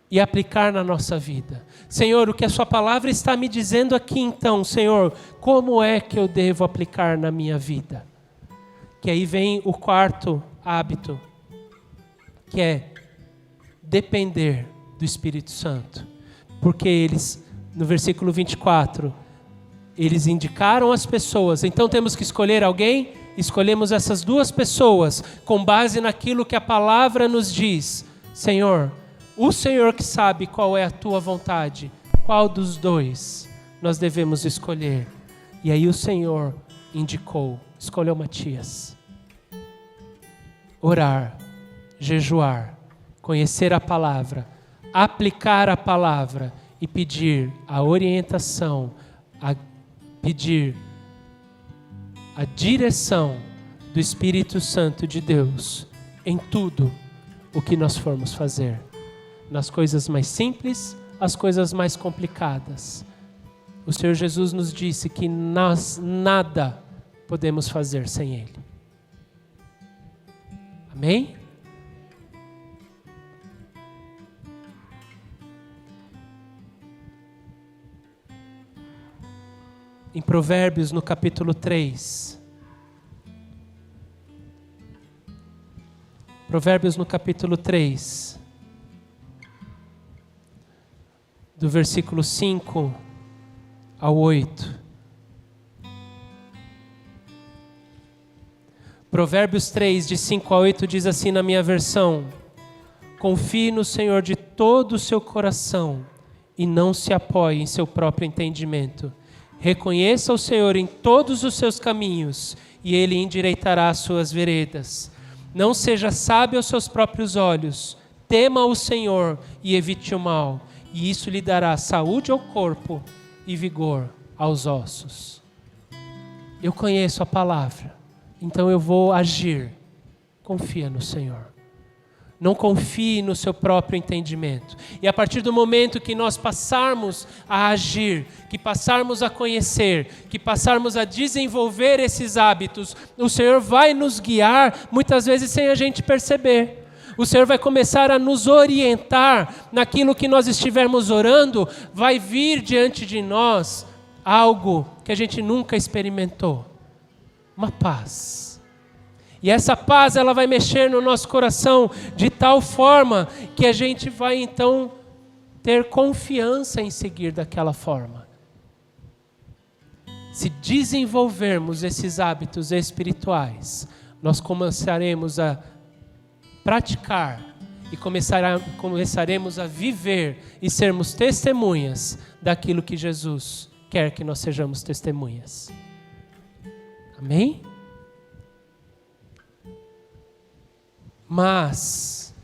e aplicar na nossa vida. Senhor, o que a sua palavra está me dizendo aqui então, Senhor, como é que eu devo aplicar na minha vida? Que aí vem o quarto hábito, que é depender do Espírito Santo. Porque eles, no versículo 24, eles indicaram as pessoas, então temos que escolher alguém, escolhemos essas 2 pessoas, com base naquilo que a palavra nos diz. Senhor, o Senhor que sabe qual é a tua vontade, qual dos 2 nós devemos escolher? E aí o Senhor escolheu Matias. Orar, jejuar, conhecer a palavra, aplicar a palavra e pedir a orientação, pedir a direção do Espírito Santo de Deus em tudo o que nós formos fazer. Nas coisas mais simples, as coisas mais complicadas. O Senhor Jesus nos disse que nós nada podemos fazer sem Ele. Amém? Em Provérbios, no capítulo 3. Provérbios, no capítulo 3. Do versículo 5 ao 8. Provérbios 3, de 5 a 8, diz assim na minha versão: confie no Senhor de todo o seu coração e não se apoie em seu próprio entendimento. Reconheça o Senhor em todos os seus caminhos e Ele endireitará as suas veredas. Não seja sábio aos seus próprios olhos. Tema o Senhor e evite o mal. E isso lhe dará saúde ao corpo e vigor aos ossos. Eu conheço a palavra, então eu vou agir. Confia no Senhor. Não confie no seu próprio entendimento. E a partir do momento que nós passarmos a agir, que passarmos a conhecer, que passarmos a desenvolver esses hábitos, o Senhor vai nos guiar, muitas vezes sem a gente perceber. O Senhor vai começar a nos orientar naquilo que nós estivermos orando, vai vir diante de nós algo que a gente nunca experimentou. Uma paz. E essa paz, ela vai mexer no nosso coração de tal forma que a gente vai então ter confiança em seguir daquela forma. Se desenvolvermos esses hábitos espirituais, nós começaremos a praticar e começaremos a viver e sermos testemunhas daquilo que Jesus quer que nós sejamos testemunhas. Amém? Mas,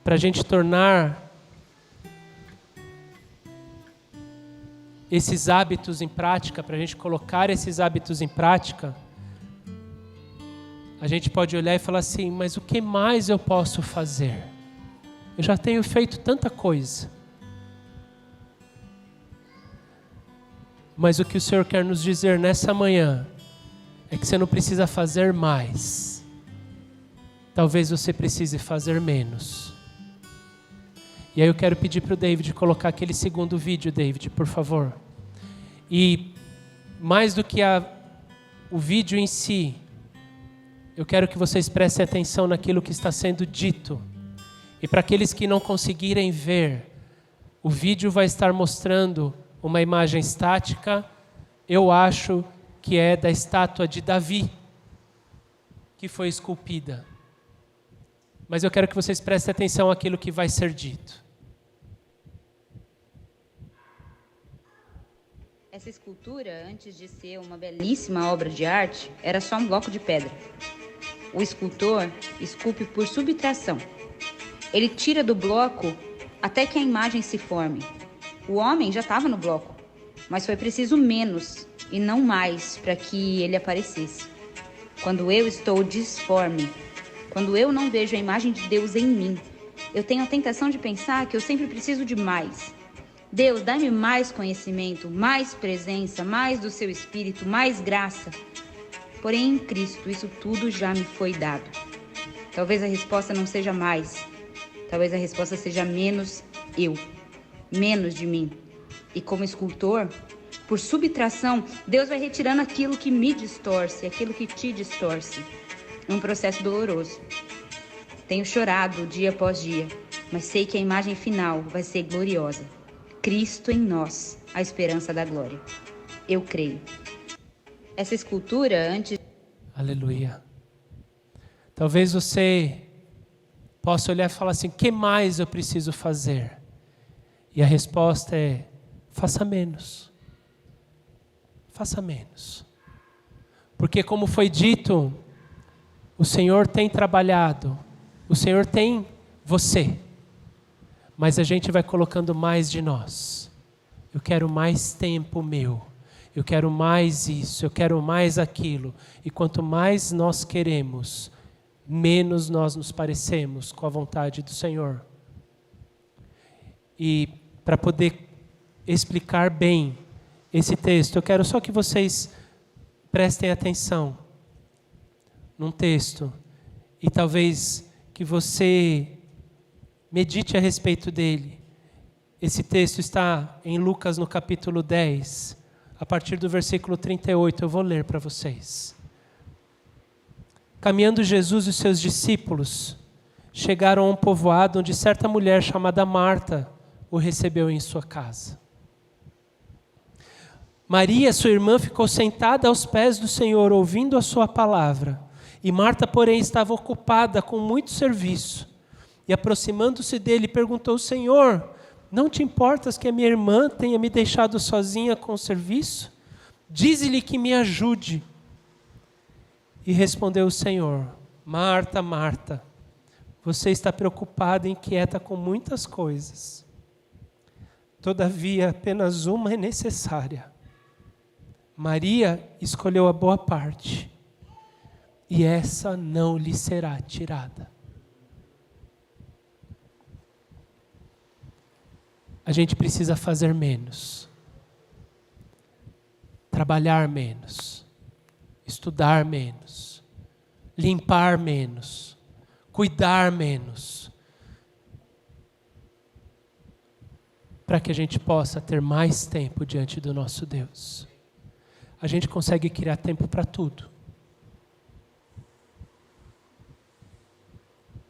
para a gente tornar esses hábitos em prática, para a gente colocar esses hábitos em prática, a gente pode olhar e falar assim, mas o que mais eu posso fazer? Eu já tenho feito tanta coisa. Mas o que o Senhor quer nos dizer nessa manhã é que você não precisa fazer mais. Talvez você precise fazer menos. E aí eu quero pedir para o David colocar aquele segundo vídeo, David, por favor. E mais do que o vídeo em si, eu quero que vocês prestem atenção naquilo que está sendo dito. E para aqueles que não conseguirem ver, o vídeo vai estar mostrando uma imagem estática, eu acho que é da estátua de Davi. que foi esculpida. Mas eu quero que vocês prestem atenção àquilo que vai ser dito. Essa escultura, antes de ser uma belíssima obra de arte, era só um bloco de pedra. O escultor esculpe por subtração. Ele tira do bloco até que a imagem se forme. O homem já estava no bloco, mas foi preciso menos e não mais para que ele aparecesse. Quando eu estou disforme, quando eu não vejo a imagem de Deus em mim, eu tenho a tentação de pensar que eu sempre preciso de mais. Deus, dá-me mais conhecimento, mais presença, mais do seu Espírito, mais graça. Porém, em Cristo, isso tudo já me foi dado. Talvez a resposta não seja mais. Talvez a resposta seja menos eu, menos de mim. E como escultor, por subtração, Deus vai retirando aquilo que me distorce, aquilo que te distorce. É um processo doloroso. Tenho chorado dia após dia, mas sei que a imagem final vai ser gloriosa. Cristo em nós, a esperança da glória. Eu creio. Essa escultura, antes... Aleluia. Talvez você possa olhar e falar assim, o que mais eu preciso fazer? E a resposta é, faça menos. Faça menos. Porque como foi dito, o Senhor tem trabalhado, o Senhor tem você. Mas a gente vai colocando mais de nós. Eu quero mais tempo meu. Eu quero mais isso, eu quero mais aquilo. E quanto mais nós queremos, menos nós nos parecemos com a vontade do Senhor. E para poder explicar bem esse texto, eu quero só que vocês prestem atenção num texto. E talvez que você medite a respeito dele. Esse texto está em Lucas no capítulo 10, a partir do versículo 38, eu vou ler para vocês. Caminhando Jesus e os seus discípulos, chegaram a um povoado onde certa mulher chamada Marta o recebeu em sua casa. Maria, sua irmã, ficou sentada aos pés do Senhor, ouvindo a sua palavra. E Marta, porém, estava ocupada com muito serviço. E aproximando-se dele, perguntou: Senhor, não te importas que a minha irmã tenha me deixado sozinha com o serviço? Dize-lhe que me ajude. E respondeu o Senhor: Marta, Marta, você está preocupada e inquieta com muitas coisas. Todavia, apenas uma é necessária. Maria escolheu a boa parte, e essa não lhe será tirada. A gente precisa fazer menos, trabalhar menos, estudar menos, limpar menos, cuidar menos, para que a gente possa ter mais tempo diante do nosso Deus. A gente consegue criar tempo para tudo.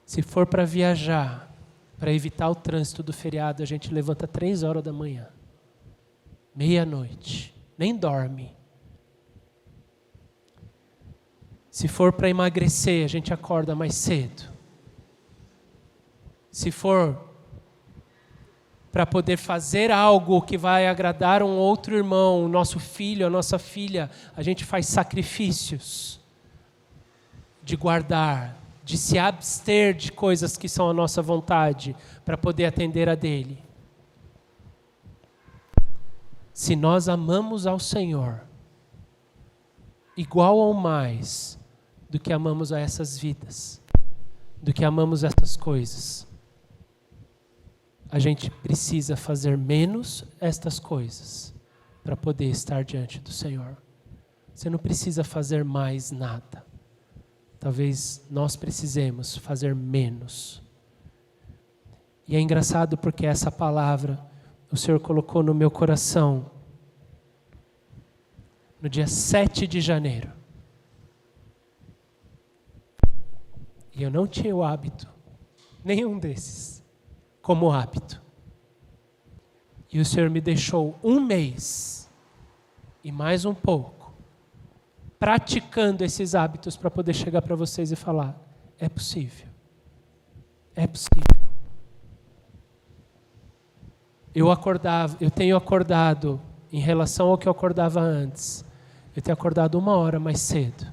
Se for para viajar, para evitar o trânsito do feriado, a gente levanta 3 horas da manhã, meia-noite, nem dorme. Se for para emagrecer, a gente acorda mais cedo. Se for para poder fazer algo que vai agradar um outro irmão, o nosso filho, a nossa filha, a gente faz sacrifícios de guardar, de se abster de coisas que são a nossa vontade, para poder atender a dele. Se nós amamos ao Senhor, igual ou mais do que amamos a essas vidas, do que amamos essas coisas, a gente precisa fazer menos estas coisas para poder estar diante do Senhor. Você não precisa fazer mais nada. Talvez nós precisemos fazer menos. E é engraçado porque essa palavra o Senhor colocou no meu coração no dia 7 de janeiro. E eu não tinha o hábito, nenhum desses, como hábito. E o Senhor me deixou 1 mês e mais um pouco praticando esses hábitos para poder chegar para vocês e falar: é possível. É possível. Eu tenho acordado, em relação ao que eu acordava antes, eu tenho acordado 1 hora mais cedo,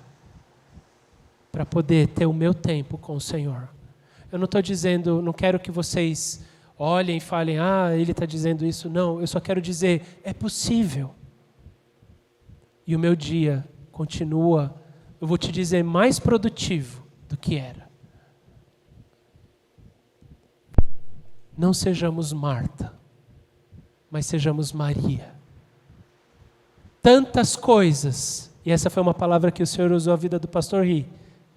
para poder ter o meu tempo com o Senhor. Eu não estou dizendo, não quero que vocês olhem e falem: ele está dizendo isso. Não, eu só quero dizer, é possível. E o meu dia continua, eu vou te dizer, mais produtivo do que era. Não sejamos Marta, mas sejamos Maria. Tantas coisas, e essa foi uma palavra que o Senhor usou a vida do pastor Ri,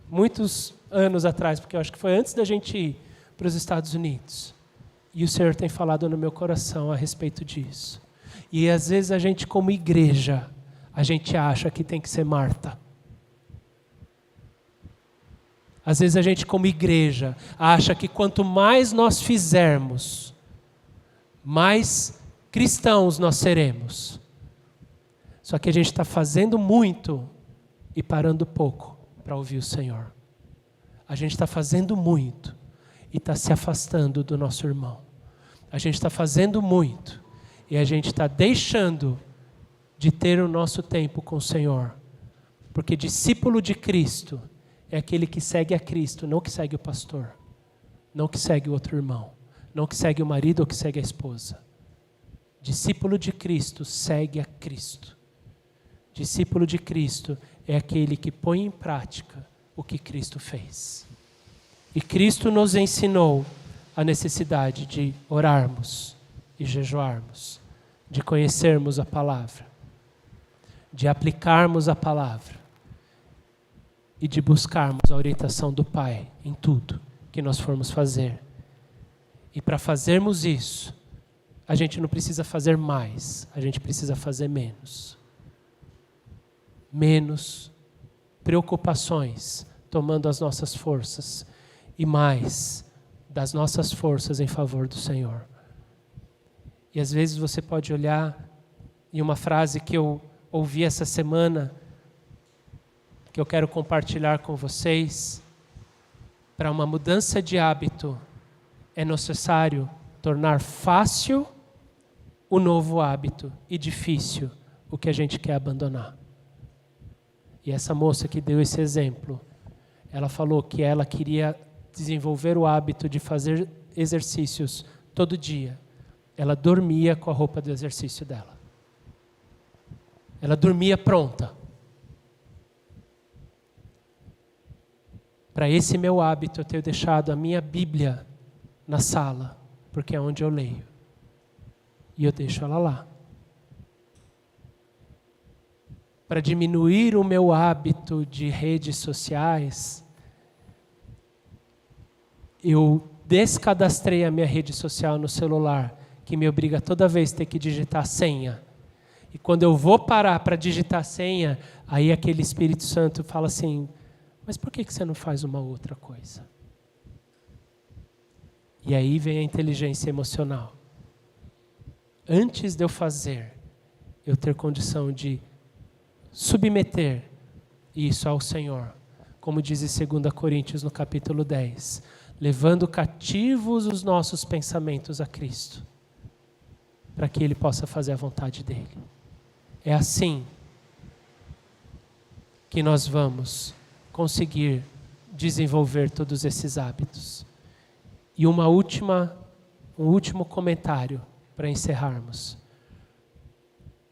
muitos anos atrás, porque eu acho que foi antes da gente ir para os Estados Unidos. E o Senhor tem falado no meu coração a respeito disso. E às vezes a gente, como igreja, a gente acha que tem que ser Marta. Às vezes a gente, como igreja, acha que quanto mais nós fizermos, mais cristãos nós seremos. Só que a gente está fazendo muito e parando pouco para ouvir o Senhor. A gente está fazendo muito e está se afastando do nosso irmão. A gente está fazendo muito e a gente está deixando de ter o nosso tempo com o Senhor. Porque discípulo de Cristo é aquele que segue a Cristo, não que segue o pastor, não que segue o outro irmão, não que segue o marido ou que segue a esposa. Discípulo de Cristo segue a Cristo. Discípulo de Cristo é aquele que põe em prática o que Cristo fez. E Cristo nos ensinou a necessidade de orarmos e jejuarmos, de conhecermos a palavra, de aplicarmos a palavra e de buscarmos a orientação do Pai em tudo que nós formos fazer. E para fazermos isso, a gente não precisa fazer mais, a gente precisa fazer menos. Menos preocupações tomando as nossas forças e mais das nossas forças em favor do Senhor. E às vezes você pode olhar em uma frase que eu ouvi essa semana, que eu quero compartilhar com vocês. Para uma mudança de hábito, é necessário tornar fácil o novo hábito e difícil o que a gente quer abandonar. E essa moça que deu esse exemplo, ela falou que ela queria desenvolver o hábito de fazer exercícios todo dia. Ela dormia com a roupa do exercício dela. Ela dormia pronta. Para esse meu hábito, eu tenho deixado a minha Bíblia na sala, porque é onde eu leio. E eu deixo ela lá. Para diminuir o meu hábito de redes sociais, eu descadastrei a minha rede social no celular, que me obriga toda vez a ter que digitar senha. E quando eu vou parar para digitar senha, aí aquele Espírito Santo fala assim: mas por que você não faz uma outra coisa? E aí vem a inteligência emocional. Antes de eu fazer, eu ter condição de submeter isso ao Senhor, como diz em 2 Coríntios no capítulo 10, levando cativos os nossos pensamentos a Cristo, para que Ele possa fazer a vontade dEle. É assim que nós vamos conseguir desenvolver todos esses hábitos. E um último comentário para encerrarmos.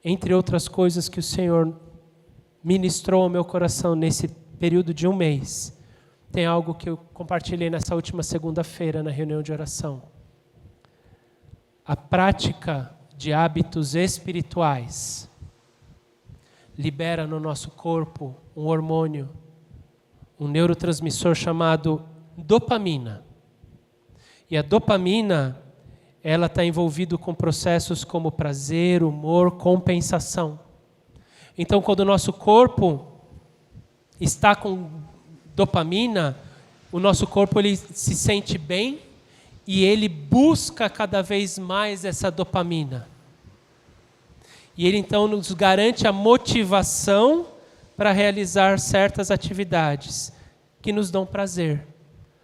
Entre outras coisas que o Senhor ministrou ao meu coração nesse período de 1 mês, tem algo que eu compartilhei nessa última segunda-feira na reunião de oração. A prática de hábitos espirituais libera no nosso corpo um hormônio, um neurotransmissor chamado dopamina. E a dopamina, ela está envolvida com processos como prazer, humor, compensação. Então, quando o nosso corpo está com dopamina, o nosso corpo ele se sente bem e ele busca cada vez mais essa dopamina. E ele então nos garante a motivação para realizar certas atividades que nos dão prazer.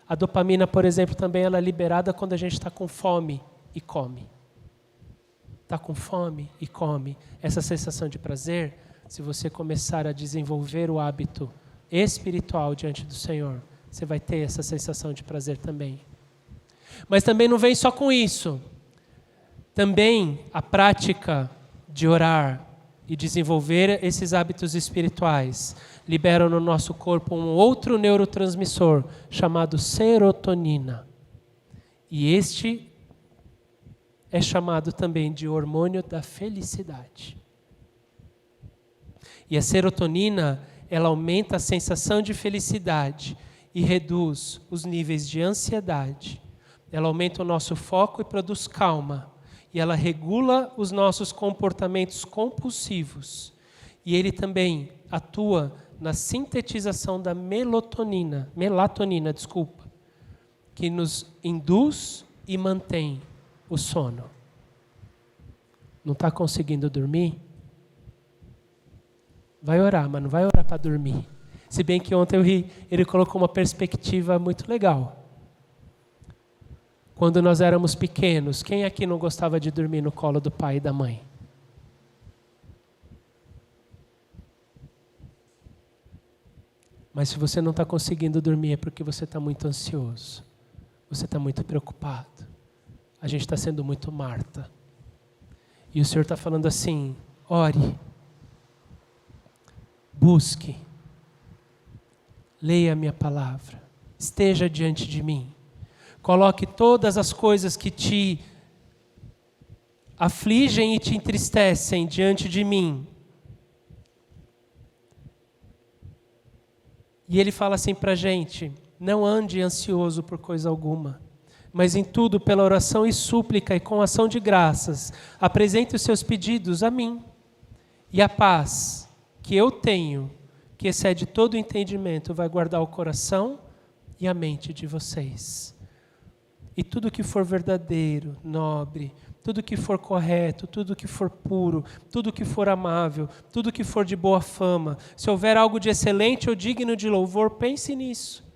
A dopamina, por exemplo, também ela é liberada quando a gente está com fome e come. Está com fome e come. Essa sensação de prazer, se você começar a desenvolver o hábito espiritual diante do Senhor, você vai ter essa sensação de prazer também. Mas também não vem só com isso. Também a prática de orar e desenvolver esses hábitos espirituais liberam no nosso corpo um outro neurotransmissor chamado serotonina. E este é chamado também de hormônio da felicidade. E a serotonina, ela aumenta a sensação de felicidade e reduz os níveis de ansiedade. Ela aumenta o nosso foco e produz calma. E ela regula os nossos comportamentos compulsivos. E ele também atua na sintetização da melatonina, que nos induz e mantém o sono. Não está conseguindo dormir? Vai orar, mas não vai orar para dormir. Se bem que ontem ele colocou uma perspectiva muito legal. Quando nós éramos pequenos, quem aqui não gostava de dormir no colo do pai e da mãe? Mas se você não está conseguindo dormir é porque você está muito ansioso. Você está muito preocupado. A gente está sendo muito Marta. E o Senhor está falando assim, ore, busque, leia a minha palavra, esteja diante de mim. Coloque todas as coisas que te afligem e te entristecem diante de mim. E ele fala assim para a gente, não ande ansioso por coisa alguma, mas em tudo pela oração e súplica e com ação de graças, apresente os seus pedidos a mim. E a paz que eu tenho, que excede todo o entendimento, vai guardar o coração e a mente de vocês. E tudo que for verdadeiro, nobre, tudo que for correto, tudo que for puro, tudo que for amável, tudo que for de boa fama, se houver algo de excelente ou digno de louvor, pense nisso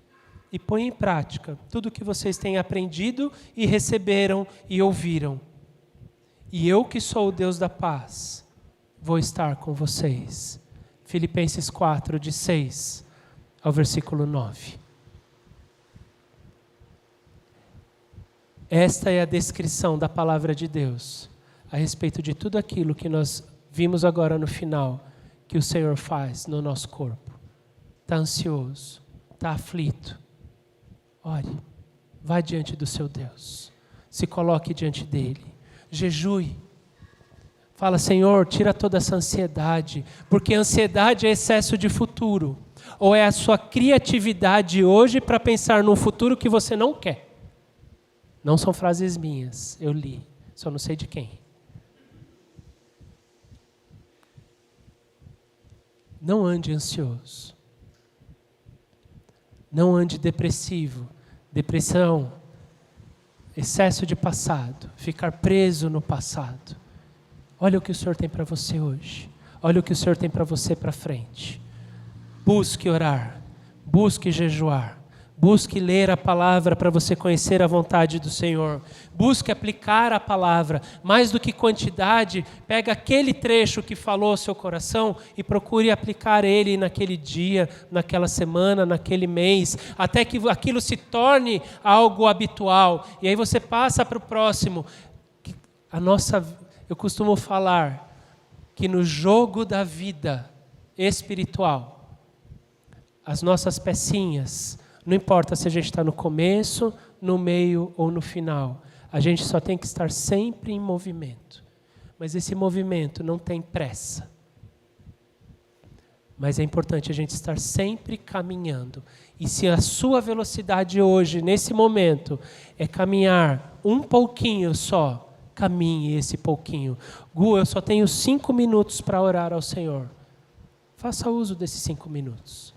e põe em prática tudo que vocês têm aprendido e receberam e ouviram. E eu que sou o Deus da paz, vou estar com vocês. Filipenses 4, de 6 ao versículo 9. Esta é a descrição da palavra de Deus a respeito de tudo aquilo que nós vimos agora no final, que o Senhor faz no nosso corpo. Está ansioso, está aflito. Ore, vá diante do seu Deus, se coloque diante dele, jejue. Fala, Senhor, tira toda essa ansiedade, porque a ansiedade é excesso de futuro, ou é a sua criatividade hoje para pensar num futuro que você não quer. Não são frases minhas, eu li, só não sei de quem. Não ande ansioso. Não ande depressivo. Depressão, excesso de passado, ficar preso no passado. Olha o que o Senhor tem para você hoje. Olha o que o Senhor tem para você para frente. Busque orar, busque jejuar. Busque ler a palavra para você conhecer a vontade do Senhor. Busque aplicar a palavra. Mais do que quantidade, pega aquele trecho que falou ao seu coração e procure aplicar ele naquele dia, naquela semana, naquele mês, até que aquilo se torne algo habitual. E aí você passa para o próximo. Eu costumo falar que no jogo da vida espiritual, as nossas pecinhas, não importa se a gente está no começo, no meio ou no final. A gente só tem que estar sempre em movimento. Mas esse movimento não tem pressa. Mas é importante a gente estar sempre caminhando. E se a sua velocidade hoje, nesse momento, é caminhar um pouquinho só, caminhe esse pouquinho. Gu, eu só tenho 5 minutos para orar ao Senhor. Faça uso desses 5 minutos.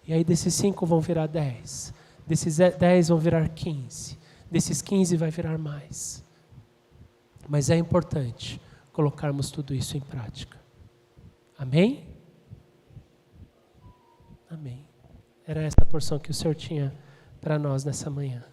E aí desses 5 vão virar 10. Desses 10 vão virar 15. Desses 15 vai virar mais. Mas é importante colocarmos tudo isso em prática. Amém? Amém. Era essa a porção que o Senhor tinha para nós nessa manhã.